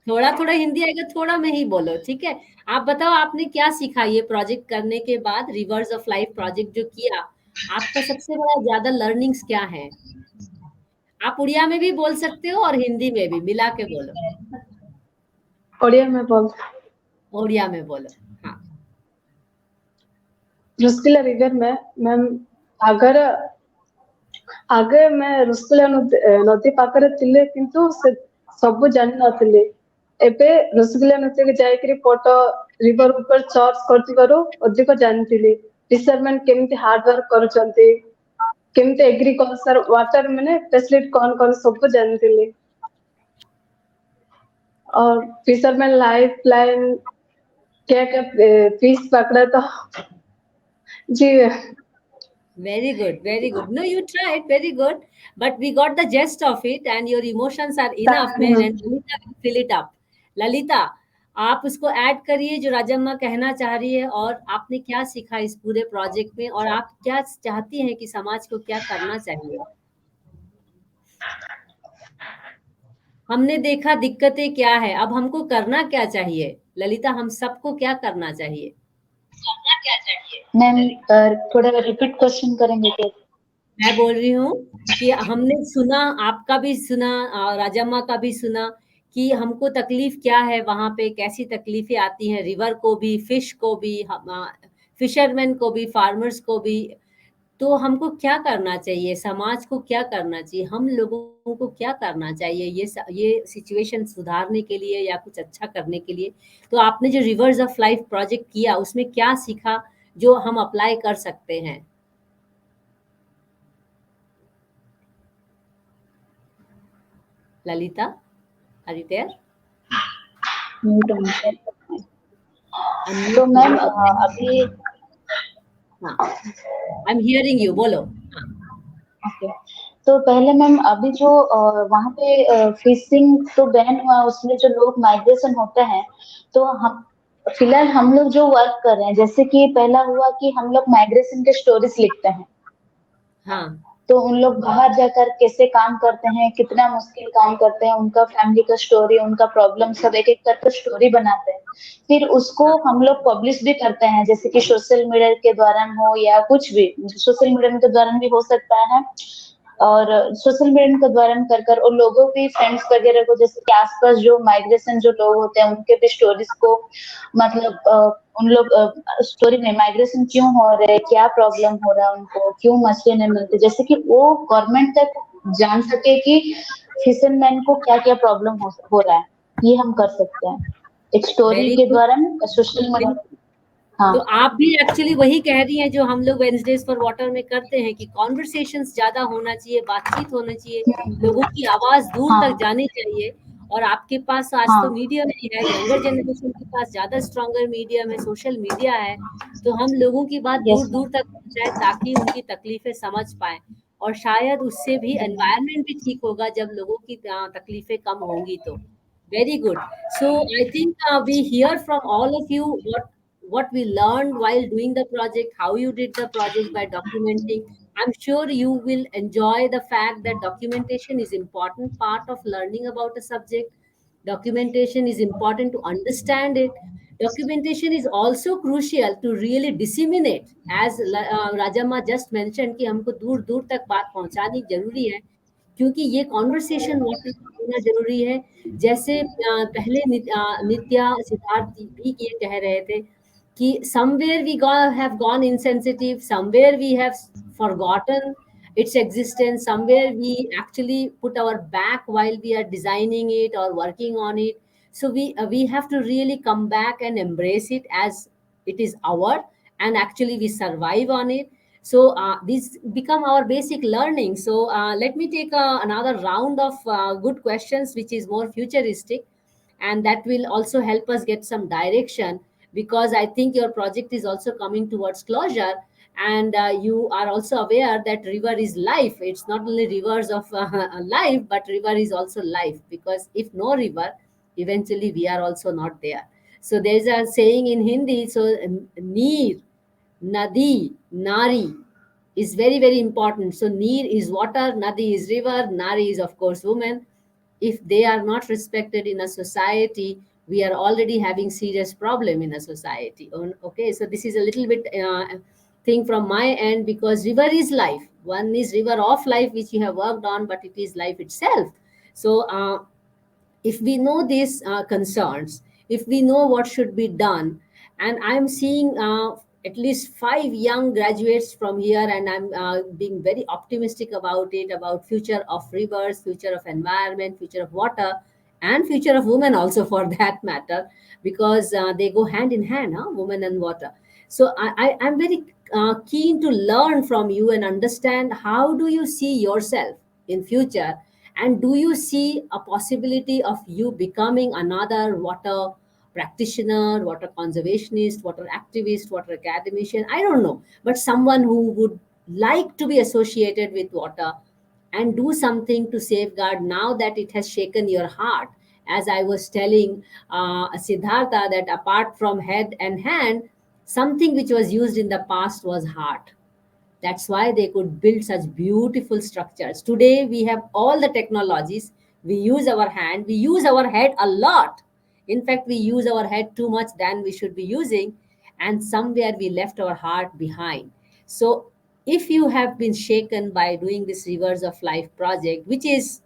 थोड़ा थोड़ा हिंदी आएगा, थोड़ा में ही बोलो, ठीक है? आप बताओ आपने क्या सीखा ये प्रोजेक्ट करने के बाद, रिवर्स ऑफ लाइफ प्रोजेक्ट जो किया, आपका सबसे बड़ा ज्यादा लर्निंग्स क्या है? आप उड़िया में भी बोल सकते हो और हिंदी में भी, मिला के बोलो। ओडिया में बोल उड़िया में बोलो। हाँ। रुस्किला रिवर में मैम अगर आगे मैं रुस्किला नदी पाखरे थिले किंतु से सब जानि नथिले ଏବେ ରସଗୋଲା ନୃତ୍ୟକୁ ଯାଇକିରି ଫଟୋ ରିଭର ଉପରେ ସର୍ଚ୍ଚ କରୁଥିବାରୁ ଅଧିକ ଜାଣିଥିଲି ଫିସରମ୍ୟାନ କେମିତି ହାର୍ଡ ୱାର୍କ କରୁଛନ୍ତି, କେମିତି ଏଗ୍ରିକଲଚର ୱାଟର ମାନେ ଫେସିଲିଟି କଣ ସବୁ ଜାଣିଥିଲି। और फिशरमैन लाइफ लाइन क्या क्या फिश पकड़ा तो जी Very good, very good. No, you tried, very good. But we got the gist of it, and your emotions are enough, thank you man. Ma'am. And Lalita will fill it up. Lalita, आप उसको add करिए जो राजम्मा कहना चाह रही है, और आपने क्या सीखा इस पूरे प्रोजेक्ट में, और आप क्या चाहती हैं कि समाज को क्या करना चाहिए। हमने देखा दिक्कतें क्या है, अब हमको करना क्या चाहिए। ललिता, हम सबको क्या करना चाहिए। मैम थोड़ा रिपीट क्वेश्चन करेंगे क्या? मैं बोल रही हूँ कि हमने सुना, आपका भी सुना, राजम्मा का भी सुना कि हमको तकलीफ क्या है, वहां पे कैसी तकलीफें आती हैं, रिवर को भी, फिश को भी, फिशरमैन को भी, फार्मर्स को भी। तो हमको क्या करना चाहिए, समाज को क्या करना चाहिए, हम लोगों को क्या करना चाहिए ये सिचुएशन सुधारने के लिए या कुछ अच्छा करने के लिए। तो आपने जो रिवर्स ऑफ लाइफ प्रोजेक्ट किया उसमें क्या सीखा जो हम अप्लाई कर सकते हैं। Lalita, are you there. Mute on है। तो अनम्यूट मैम करो। अभी हाँ, आई एम हियरिंग यू, बोलो। हाँ, ओके, तो पहले मैम अभी जो वहाँ पे फिशिंग तो बैन हुआ है, उसमें जो लोग माइग्रेशन होते हैं, तो हम फिलहाल हम लोग जो वर्क कर रहे हैं, जैसे कि पहला हुआ कि हम लोग माइग्रेशन के स्टोरीज लिखते हैं। हाँ, तो उन लोग बाहर जाकर कैसे काम करते हैं, कितना मुश्किल काम करते हैं, उनका फैमिली का स्टोरी, उनका प्रॉब्लम सब एक एक करके स्टोरी बनाते हैं। फिर उसको हाँ, हम लोग पब्लिश भी करते हैं, जैसे कि सोशल मीडिया के दौरान हो या कुछ भी, सोशल मीडिया के दौरान भी हो सकता है। और सोशल मीडिया के दौरान कर कर और लोगों की फ्रेंड्स वगैरह को, जैसे कि आसपास जो माइग्रेशन जो लोग होते हैं उनके भी स्टोरीज को, मतलब उन लोग स्टोरी में माइग्रेशन क्यों हो रहे हैं, क्या प्रॉब्लम हो रहा है उनको, क्यों मछली नहीं मिलती, जैसे कि वो गवर्नमेंट तक जान सके कि फिशरमैन को क्या क्या प्रॉब्लम हो रहा है। ये हम कर सकते हैं एक स्टोरी वेरी के गुड। द्वारा सोशल मीडिया। हाँ। तो आप भी एक्चुअली वही कह रही हैं जो हम लोग वेंसडेज फॉर वाटर में करते हैं कि कॉन्वर्सेशंस ज्यादा होना चाहिए, बातचीत होनी चाहिए, लोगों की आवाज दूर तक हाँ। जानी चाहिए। और आपके पास आज तो हाँ। मीडियम ही है, यंगर जनरेशन के पास ज्यादा स्ट्रॉन्गर मीडियम है, सोशल मीडिया है। तो हम लोगों की बात दूर यस दूर मैम। तक पहुंचाए ताकि उनकी तकलीफें समझ पाए। और शायद उससे भी एनवायरनमेंट भी ठीक होगा जब लोगों की तकलीफें कम होंगी तो। Very good. So I think we hear from all of you what we learned while doing the project, how you did the project by documenting. I'm sure you will enjoy the fact that documentation is important part of learning about a subject. Documentation is important to understand it. Documentation is also crucial to really disseminate, as Rajamma just mentioned कि हमको दूर दूर तक बात पहुंचानी जरूरी है, क्योंकि ये कॉन्वर्सेशन वाटर होना जरूरी है। जैसे पहले नित्या सिद्धार्थ जी भी ये कह रहे थे कि somewhere we have gone insensitive, somewhere we have forgotten its existence, somewhere we actually put our back while we are designing it or working on it. So we have to really come back and embrace it as it is our, and actually we survive on it. So these become our basic learning. So let me take another round of good questions which is more futuristic, and that will also help us get some direction, because I think your project is also coming towards closure. And you are also aware that river is life. It's not only rivers of life, but river is also life, because if no river, eventually we are also not there. So there's a saying in Hindi, so neer, nadi, nari is very very important. So neer is water, nadi is river, nari is of course woman. If they are not respected in a society, we are already having serious problem in a society. Okay, so this is a little bit thing from my end, because river is life. One is river of life which you have worked on, but it is life itself. So if we know these concerns, if we know what should be done, and I'm seeing at least 5 young graduates from here, and I'm being very optimistic about it, about future of rivers, future of environment, future of water. and future of women also for that matter, because they go hand in hand, huh? Women and water. So I'm very keen to learn from you and understand how do you see yourself in future, and do you see a possibility of you becoming another water practitioner, water conservationist, water activist, water academician, I don't know, but someone who would like to be associated with water and do something to safeguard now that it has shaken your heart. As I was telling Siddhartha, that apart from head and hand, something which was used in the past was heart. That's why they could build such beautiful structures. Today, we have all the technologies. We use our hand, we use our head a lot. In fact, we use our head too much than we should be using, and somewhere we left our heart behind. So, if you have been shaken by doing this Rivers of Life project, which is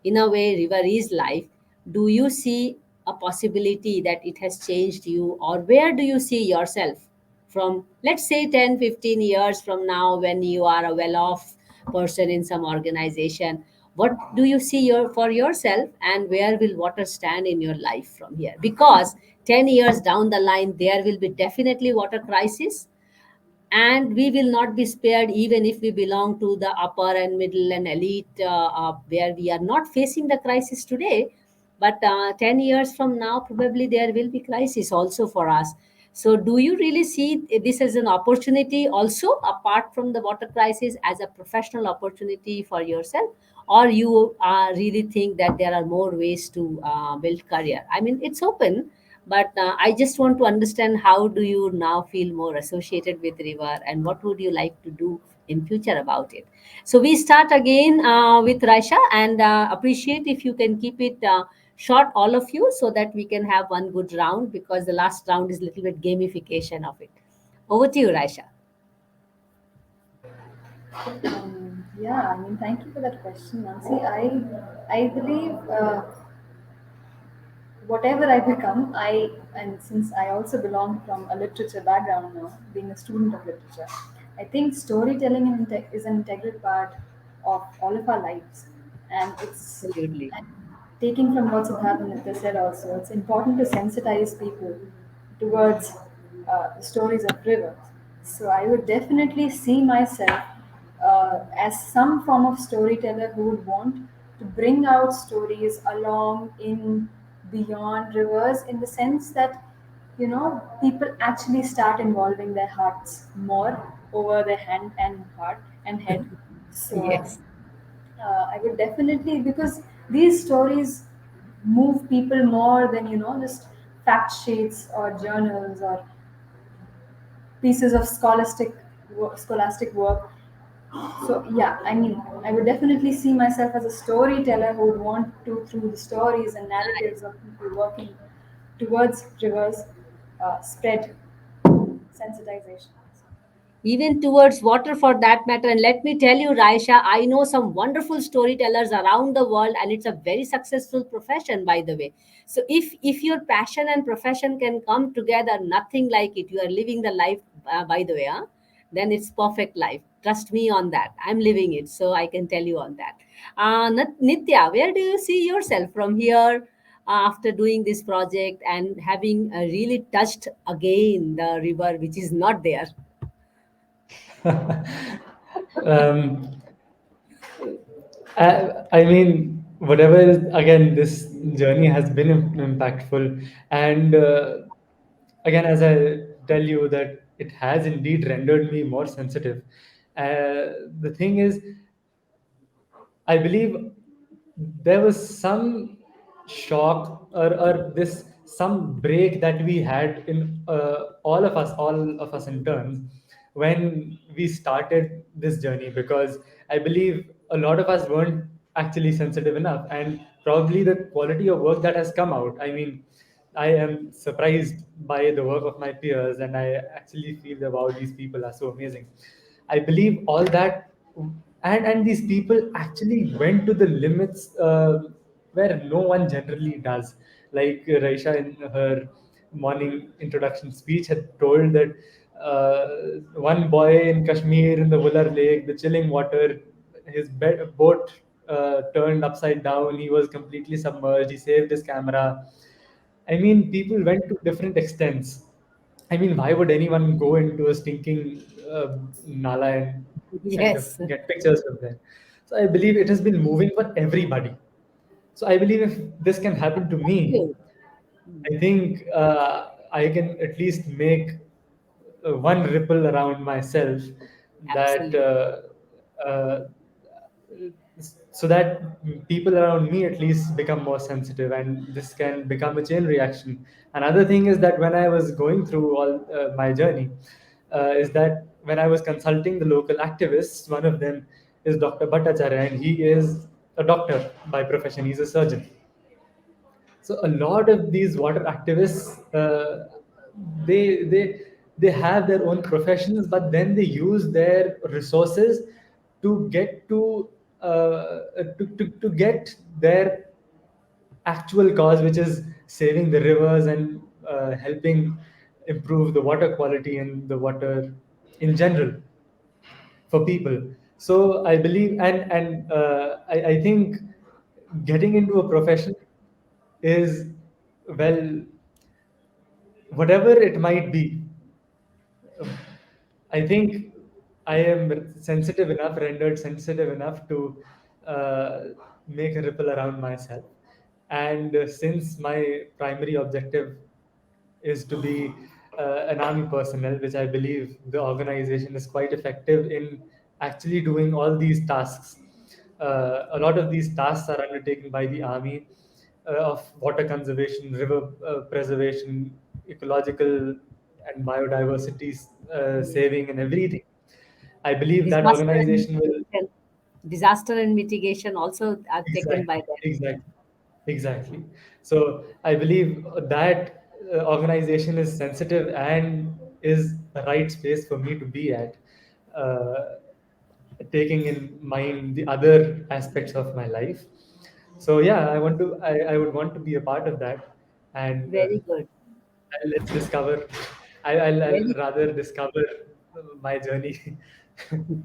in a way river is life, do you see a possibility that it has changed you, or where do you see yourself from, let's say, 10, 15 years from now, when you are a well off person in some organization? What do you see for yourself, and where will water stand in your life from here? Because 10 years down the line, there will be definitely water crisis, and we will not be spared even if we belong to the upper and middle and elite, where we are not facing the crisis today, but 10 years from now probably there will be crisis also for us. So do you really see this as an opportunity also, apart from the water crisis, as a professional opportunity for yourself, or you really think that there are more ways to build career? I mean, it's open, but I just want to understand, how do you now feel more associated with river, and what would you like to do in future about it? So we start again with Raisha, and appreciate if you can keep it short, all of you, so that we can have one good round, because the last round is a little bit gamification of it. Over to you, Raisha. Yeah, I mean, thank you for that question, Nancy. I believe whatever I become, and since I also belong from a literature background now, being a student of literature, I think storytelling is an integral part of all of our lives, and it's Absolutely. and taking from what Siddhartha Natarajan said also, it's important to sensitize people towards the stories of rivers. So I would definitely see myself as some form of storyteller who would want to bring out stories along in beyond rivers, in the sense that people actually start involving their hearts more over their hand and heart and head. So Yes. I would definitely, because these stories move people more than just fact sheets or journals or pieces of scholastic work. So yeah, I mean, I would definitely see myself as a storyteller who would want to, through the stories and narratives of people working towards rivers, spread sensitization. Even towards water for that matter. And let me tell you, Raisha, I know some wonderful storytellers around the world, and it's a very successful profession, by the way. So if your passion and profession can come together, nothing like it. You are living the life, by the way, huh? Then it's perfect life. Trust me on that. I'm living it, so I can tell you on that. Nitya, where do you see yourself from here? After doing this project and having really touched again the river, which is not there. um, I mean, whatever is, again, this journey has been impactful. And again, as I tell you, that it has indeed rendered me more sensitive. The thing is, I believe there was some shock, or this some break that we had in all of us in turns, when we started this journey, because I believe a lot of us weren't actually sensitive enough, and probably the quality of work that has come out. I mean, I am surprised by the work of my peers, and I actually feel that, wow, these people are so amazing. I believe all that, and these people actually went to the limits where no one generally does. Like Raisha in her morning introduction speech had told that one boy in Kashmir in the Wular Lake, the chilling water, his boat turned upside down. He was completely submerged. He saved his camera. I mean, people went to different extents. I mean, why would anyone go into a stinking nala and kind of Yes. get pictures of them? So I believe it has been moving for everybody. So I believe if this can happen to me, Good. I think I can at least make one ripple around myself that Absolutely. uh, so that people around me at least become more sensitive, and this can become a chain reaction. Another thing is that when I was going through all my journey, is that when I was consulting the local activists, one of them is Dr. Bhattacharya, and he is a doctor by profession. He's a surgeon. So a lot of these water activists, they they they have their own professions, but then they use their resources to get to get their actual cause, which is saving the rivers and helping improve the water quality and the water in general for people. So I believe, I think getting into a profession is, well, whatever it might be. I think I am sensitive enough, rendered sensitive enough to uh, make a ripple around myself. And since my primary objective is to be an army personnel, which I believe the organization is quite effective in actually doing all these tasks. A lot of these tasks are undertaken by the army, of water conservation, river preservation, ecological and biodiversity saving, and everything. I believe that Disaster and organization will. mitigation. Disaster and mitigation also are taken by Exactly, them. exactly, exactly. So I believe that organization is sensitive and is the right space for me to be at, uh, taking in mind the other aspects of my life. So yeah, I would want to be a part of that, and Very good. let's discover. I'll Very rather discover my journey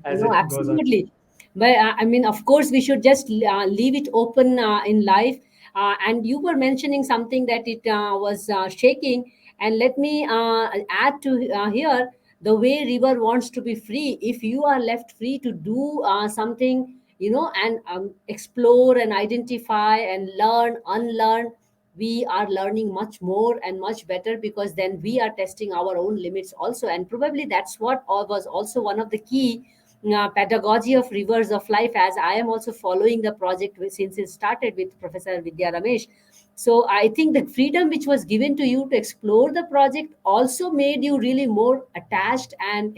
as No, it goes on. absolutely. But I mean, of course, we should just leave it open in life. And you were mentioning something that it was shaking. And let me add to here the way river wants to be free. If you are left free to do something, and explore and identify and learn, unlearn, we are learning much more and much better, because then we are testing our own limits also. And probably that's what was also one of the key pedagogy of rivers of life, as I am also following the project since it started with Professor Vidya Ramesh. So I think the freedom which was given to you to explore the project also made you really more attached, and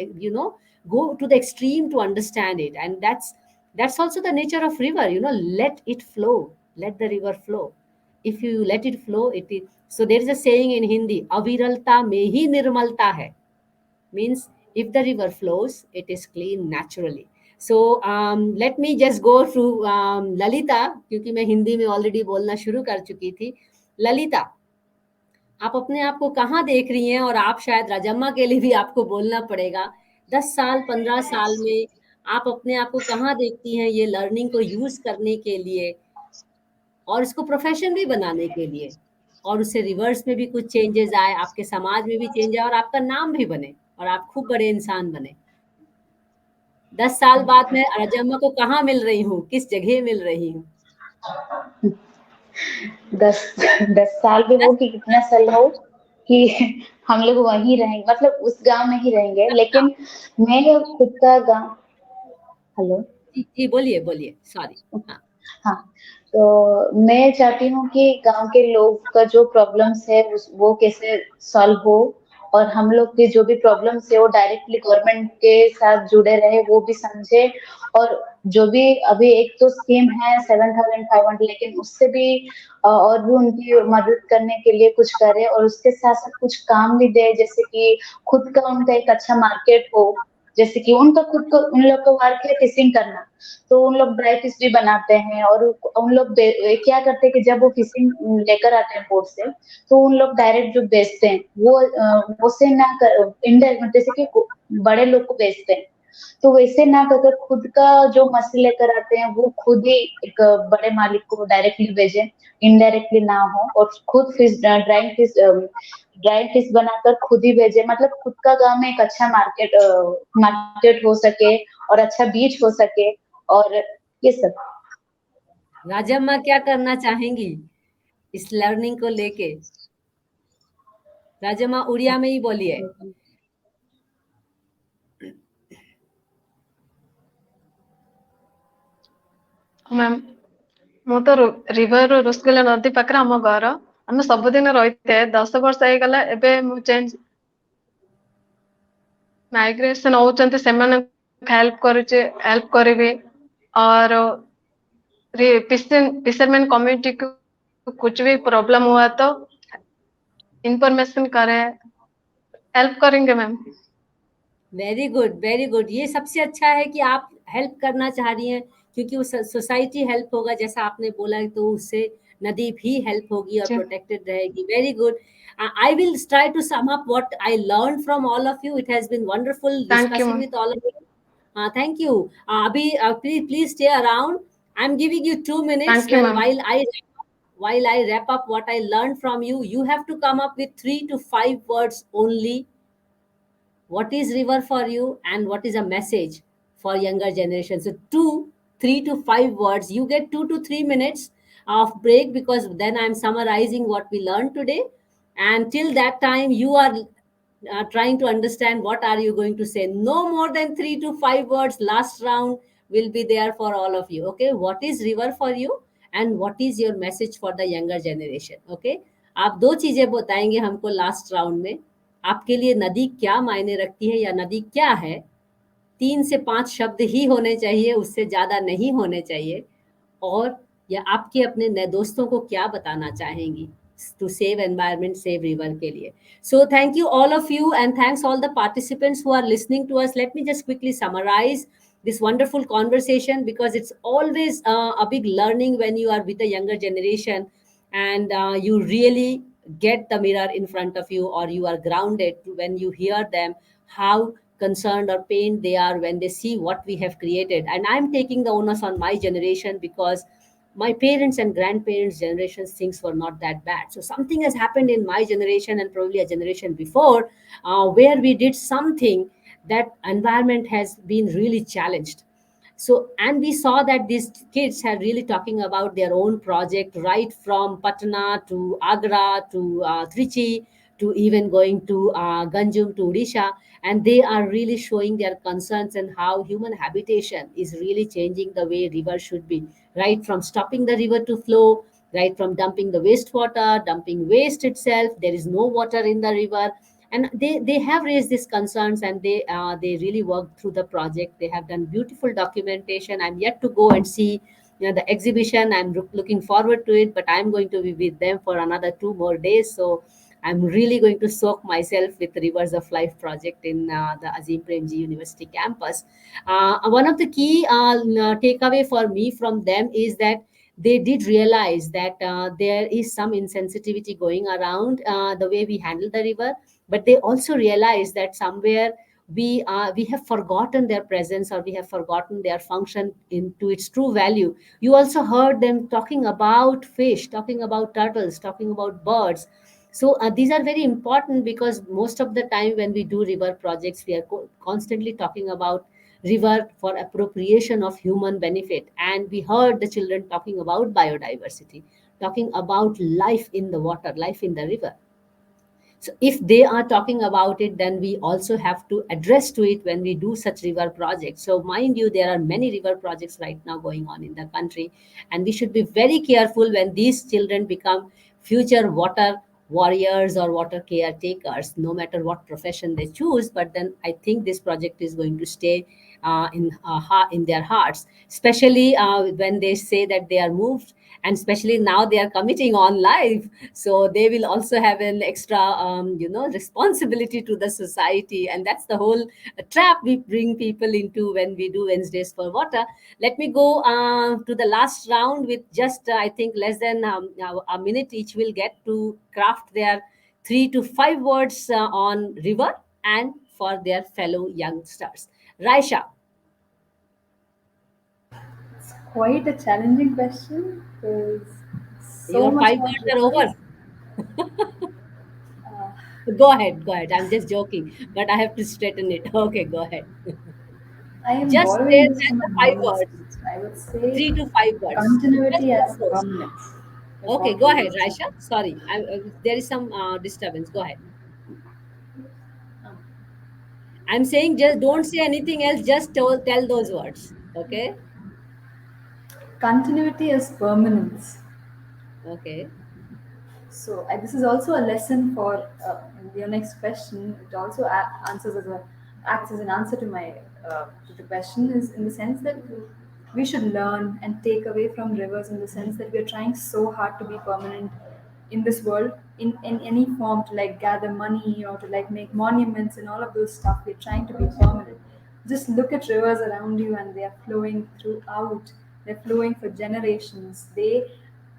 go to the extreme to understand it. And that's also the nature of river. Let it flow, let the river flow. If you let it flow, it is. So there is a saying in Hindi, aviralta mein hi nirmalta hai. Means if the river flows, it is clean naturally. So let me just go through Lalita, क्योंकि मैं हिंदी में already बोलना शुरू कर चुकी थी. ललिता, आप अपने आप को कहाँ देख रही हैं? और आप शायद राजम्मा के लिए भी आपको बोलना पड़ेगा. 10 साल 15 साल में आप अपने आप को कहाँ देखती हैं ये लर्निंग को यूज करने के लिए, और इसको प्रोफेशन भी बनाने के लिए, और उससे रिवर्स में भी कुछ चेंजेस आए, आपके समाज में भी चेंज आए, और आपका नाम भी बने, और आप खूब बड़े इंसान बने. 10 साल बाद मैं राजम्मा को कहाँ मिल रही हूँ, किस जगह मिल रही हूँ? 10 10 साल भी हो दस कि कितना साल हो कि हम लोग वहीं रहेंगे, मतलब उस गांव में ही रहेंगे, लेकिन मैं खुद का गांव। हेलो। जी जी, बोलिए बोलिए, सॉरी. हाँ. हाँ, तो मैं चाहती हूँ कि गांव के लोग का जो प्रॉब्लम्स है वो कैसे सॉल्व हो, और हम लोग के जो भी प्रॉब्लम्स है वो डायरेक्टली गवर्नमेंट के साथ जुड़े रहे, वो भी समझे। और जो भी अभी एक तो स्कीम है 7,500, लेकिन उससे भी और भी उनकी मदद करने के लिए कुछ करे, और उसके साथ साथ कुछ काम भी दे, जैसे कि खुद का उनका एक अच्छा मार्केट हो। जैसे कि उनका खुद को, उन लोग का वर्क है फिशिंग करना, तो उन लोग ड्राई फिश भी बनाते हैं, और उन लोग क्या करते हैं कि जब वो फिशिंग लेकर आते हैं पोर्ट से, तो उन लोग डायरेक्ट जो बेचते हैं वो से ना कर, इनडायरेक्ट जैसे कि बड़े लोग को बेचते हैं, तो वैसे ना कर खुद का जो मछली लेकर आते हैं वो खुद ही एक बड़े मालिक को डायरेक्टली भेजे, इनडायरेक्टली ना हो, और खुद फिश ड्राइंग फिश बनाकर खुद ही भेजे, मतलब खुद का गांव में एक अच्छा मार्केट हो सके और अच्छा बीच हो सके, और ये सब। राजम्मा क्या करना चाहेंगी इस लर्निंग को लेके? राजम्मा उड़िया में ही बोलिए। ମ୍ୟାମ୍ ମୁଁ ତ ରିଭର ରୁଷକୁଲା ନଦୀ ପାଖରେ ଆମ ଘର। ଆମେ ସବୁଦିନ ରହିଥାଏ, 10 ବର୍ଷ ହେଇଗଲା। ଏବେ ମୁଁ ଚେଞ୍ଜ ମାଇଗ୍ରେସନ ହଉଛନ୍ତି, ସେମାନଙ୍କୁ ହେଲ୍ପ କରୁଛି, ହେଲ୍ପ କରିବି। और फिशरमैन कम्युनिटी को कुछ भी प्रॉब्लम हुआ तो इंफॉर्मेशन करें, हेल्प करेंगे ma'am. Very good, very good. ये सबसे अच्छा है कि आप हेल्प करना चाह रही हैं, क्योंकि वो सोसाइटी हेल्प होगा जैसा आपने बोला, तो उससे नदी भी हेल्प होगी और जी प्रोटेक्टेड रहेगी। Very good. I will try to sum up what I learn from all of you. It has been wonderful thank you discussing ma'am. With all of you. Thank you. अभी please please stay around. I am giving you 2 minutes. Thank you ma'am. While I wrap up what I learned from you, you have to come up with 3 to 5 words only. What is river for you and what is a message for younger generation? So 3 to 5 words. You get 2 to 3 minutes of break, because then I'm summarizing what we learned today. And till that time, you are trying to understand what are you going to say. No more than 3 to 5 words. Last round will be there for all of you. Okay, what is river for you and what is your message for the younger generation? Okay, आप दो चीजें बताएंगे हमको last round में। आपके लिए नदी क्या मायने रखती है या नदी क्या है? 3 से 5 शब्द ही होने चाहिए, उससे ज़्यादा नहीं होने चाहिए। और या आपके अपने नए दोस्तों को क्या बताना चाहेंगी to save environment, save river के लिए? So thank you all of you, and thanks all the participants who are listening to us. Let me just quickly summarize this wonderful conversation, because it's always a big learning when you are with the younger generation, and you really get the mirror in front of you, or you are grounded when you hear them, how concerned or pained they are when they see what we have created. And I'm taking the onus on my generation, because my parents and grandparents generations things were not that bad. So something has happened in my generation and probably a generation before, where we did something that environment has been really challenged. So, and we saw that these kids are really talking about their own project, right from Patna to Agra to Trichy, to even going to Ganjum to Odisha. And they are really showing their concerns and how human habitation is really changing the way river should be, right from stopping the river to flow, right from dumping the wastewater, dumping waste itself. There is no water in the river, and they have raised these concerns, and they really worked through the project. They have done beautiful documentation. I'm yet to go and see, the exhibition. I'm looking forward to it, but I'm going to be with them for another 2 more days. So I'm really going to soak myself with Rivers of Life project in the Azim Premji University campus. One of the key takeaway for me from them is that they did realize that there is some insensitivity going around the way we handle the river, but they also realize that somewhere we have forgotten their presence, or we have forgotten their function into its true value. You also heard them talking about fish, talking about turtles, talking about birds. So these are very important, because most of the time when we do river projects, we are constantly talking about river for appropriation of human benefit. And we heard the children talking about biodiversity, talking about life in the water, life in the river. So if they are talking about it, then we also have to address to it when we do such river projects. So mind you, there are many river projects right now going on in the country, and we should be very careful when these children become future water warriors or water caretakers, no matter what profession they choose. But then I think this project is going to stay in their hearts, especially when they say that they are moved, and especially now they are committing on life, so they will also have an extra responsibility to the society. And that's the whole trap we bring people into when we do Wednesdays for Water. Let me go to the last round with just I think less than a minute each will get to craft their 3 to 5 words on river and for their fellow youngsters. Raisha, It's quite a challenging question because so your much five about words are rivers. over. Uh, Go ahead, go ahead. I'm just joking, but I have to straighten it. Okay, go ahead. I am Just say borrowing this that from my the five normal words, speech. I would say 3 to 5 words. Just continuity tell as those. permanence is Okay, what go ahead, rivers are. Raisha. Sorry, there is some disturbance. Go ahead. I'm saying just don't say anything else. Just tell those words. Okay. Continuity is permanence. Okay. So this is also a lesson for your next question. It also answers as a acts as an answer to the question is in the sense that we should learn and take away from rivers in the sense that we are trying so hard to be permanent in this world in any form to like gather money or to like make monuments and all of those stuff. We're trying to be permanent. Just look at rivers around you and they are flowing throughout. They're flowing for generations. They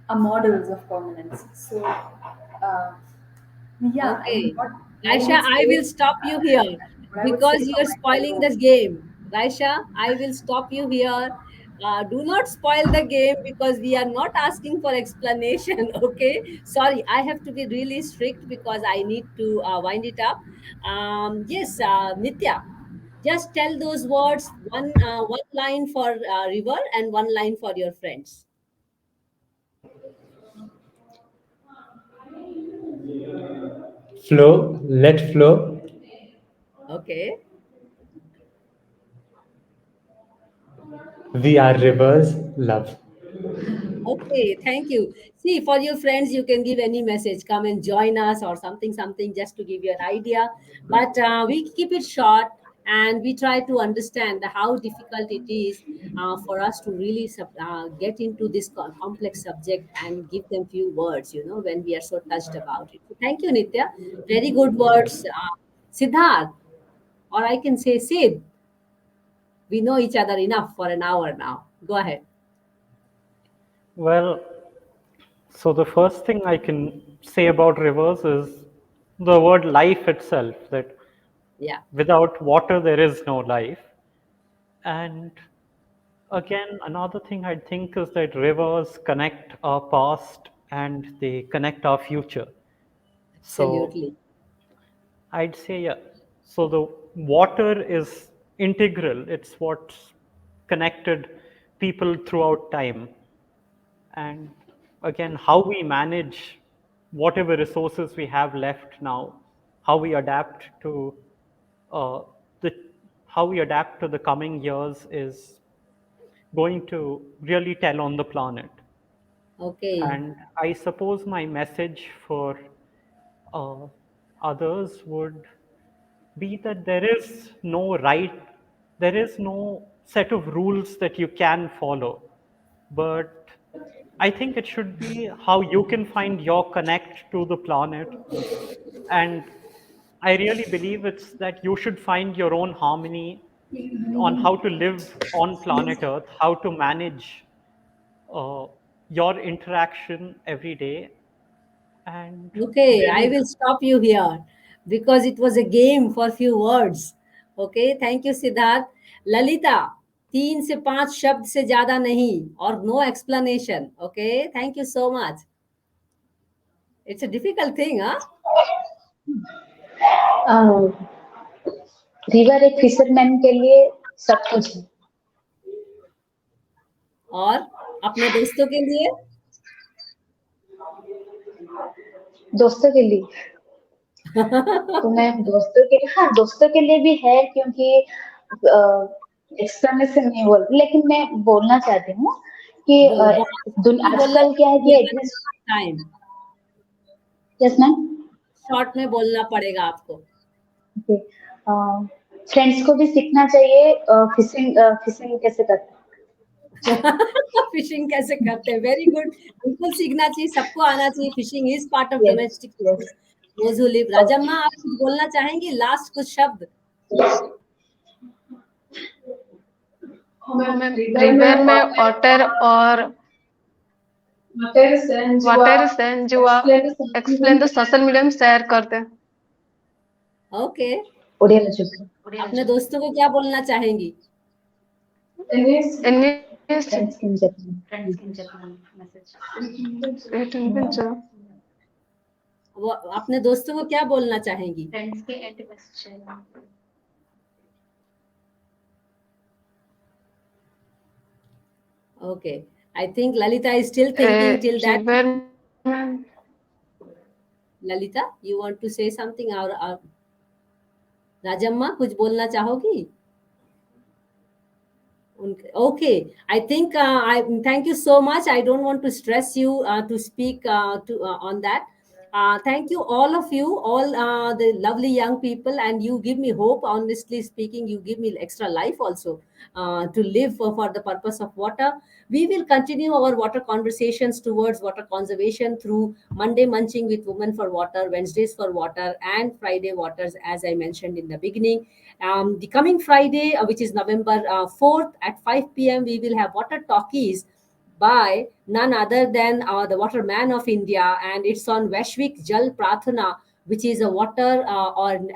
are models of permanence. So, yeah, I mean, Okay. what I Raisha, would I will say, stop you here what I would say because you from are my side spoiling is, the game. Raisha, I will stop you here. Do not spoil the game because we are not asking for explanation. Okay. Sorry, I have to be really strict because I need to wind it up. Yes, Nitya, just tell those words one line for River and one line for your friends. Flow, let flow. Okay. We are rivers, love. Okay, thank you. See, for your friends, you can give any message. Come and join us or something, something, just to give you an idea. But we keep it short and we try to understand how difficult it is for us to really get into this complex subject and give them few words, when we are so touched about it. So thank you, Nitya. Very good words. Siddharth, or I can say Sid, we know each other enough for an hour now. Go ahead. Well, so the first thing I can say about rivers is the word life itself, that Yeah. without water there is no life. And again, another thing I think is that rivers connect our past and they connect our future. So Absolutely. I'd say, yeah. So the water is integral. It's what's connected people throughout time. And again, how we manage whatever resources we have left now, how we adapt to uh, the how we adapt to the coming years is going to really tell on the planet. Okay. And I suppose my message for uh, others would be that there is no set of rules that you can follow. But I think it should be how you can find your connect to the planet. And I really believe it's that you should find your own harmony on how to live on planet Earth, how to manage uh, your interaction every day, and Okay, I then will stop you here because it was a game for few words. Okay, thank you, Siddharth. Lalita, 3 से 5 शब्द से ज्यादा नहीं और no explanation. Okay, thank you so much. It's a difficult thing, huh? River एक fisherman के लिए सब कुछ है। और अपने दोस्तों के लिए दोस्तों के लिए तो मैं दोस्तों के लिए भी है क्योंकि एक्सप्लेनेशन नहीं बोल लेकिन मैं बोलना चाहती हूँ कि बहुत नहीं बोलना आजकल क्या है चाहिए कि given exist time yes ma'am short में बोलना पड़ेगा आपको. ओके फ्रेंड्स को भी सीखना चाहिए फिशिंग फिशिंग कैसे करते हैं फिशिंग कैसे करते हैं, वेरी गुड. बिल्कुल सीखना चाहिए, सबको आना चाहिए. Fishing is part of yes domestic yes business. Those who live. Rajamma, आप कुछ बोलना चाहेंगे, लास्ट कुछ शब्द? मैं रिवर में वाटर और वाटर से जो आप एक्सप्लेन द सोशल मीडिया में शेयर करते हैं. ओके. ओडिया में चुप अपने दोस्तों को क्या बोलना चाहेंगी? English फ्रेंड्स के लिए friends can check my message. Wait, विंचो वो अपने दोस्तों को क्या बोलना चाहेंगी? friends के anti message Okay. I think Lalita is still thinking till that. river Lalita, you want to say something? और राजम्मा कुछ बोलना चाहोगी? Okay, I think I thank you so much. I don't want to stress you to speak on that. Thank you, all of you, all the lovely young people, and you give me hope. Honestly speaking, you give me extra life also to live for the purpose of water. We will continue our water conversations towards water conservation through Monday Munching with Women for Water, Wednesdays for Water, and Friday Waters, as I mentioned in the beginning. The coming Friday, which is November 4th at 5 p.m., we will have Water Talkies by none other than the Waterman of India, and it's on Vaishvik Jal Prathana, which is a water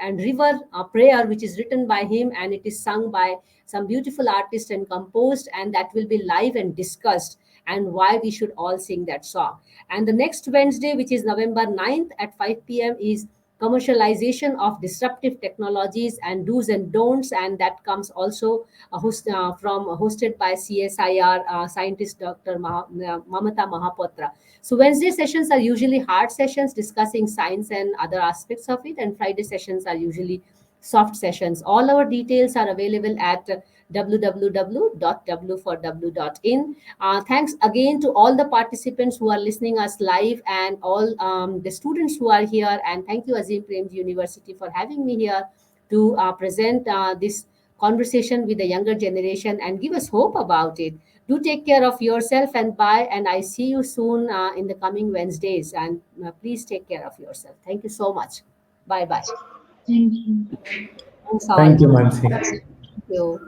and river prayer, which is written by him, and it is sung by some beautiful artist and composed, and that will be live and discussed, and why we should all sing that song. And the next Wednesday, which is November 9th at 5 p.m., is commercialization of disruptive technologies and do's and don'ts, and that comes also hosted by CSIR scientist Dr. Mamata Mahapatra. So Wednesday sessions are usually hard sessions discussing science and other aspects of it, and Friday sessions are usually soft sessions. All our details are available at www.w4w.in. Thanks again to all the participants who are listening us live, and all the students who are here. And thank you, Azim Premji University, for having me here to present this conversation with the younger generation and give us hope about it. Do take care of yourself and bye. And I see you soon in the coming Wednesdays. And please take care of yourself. Thank you so much. Bye bye. Thank you Thanks Thank all. you, Mansi. Thank you.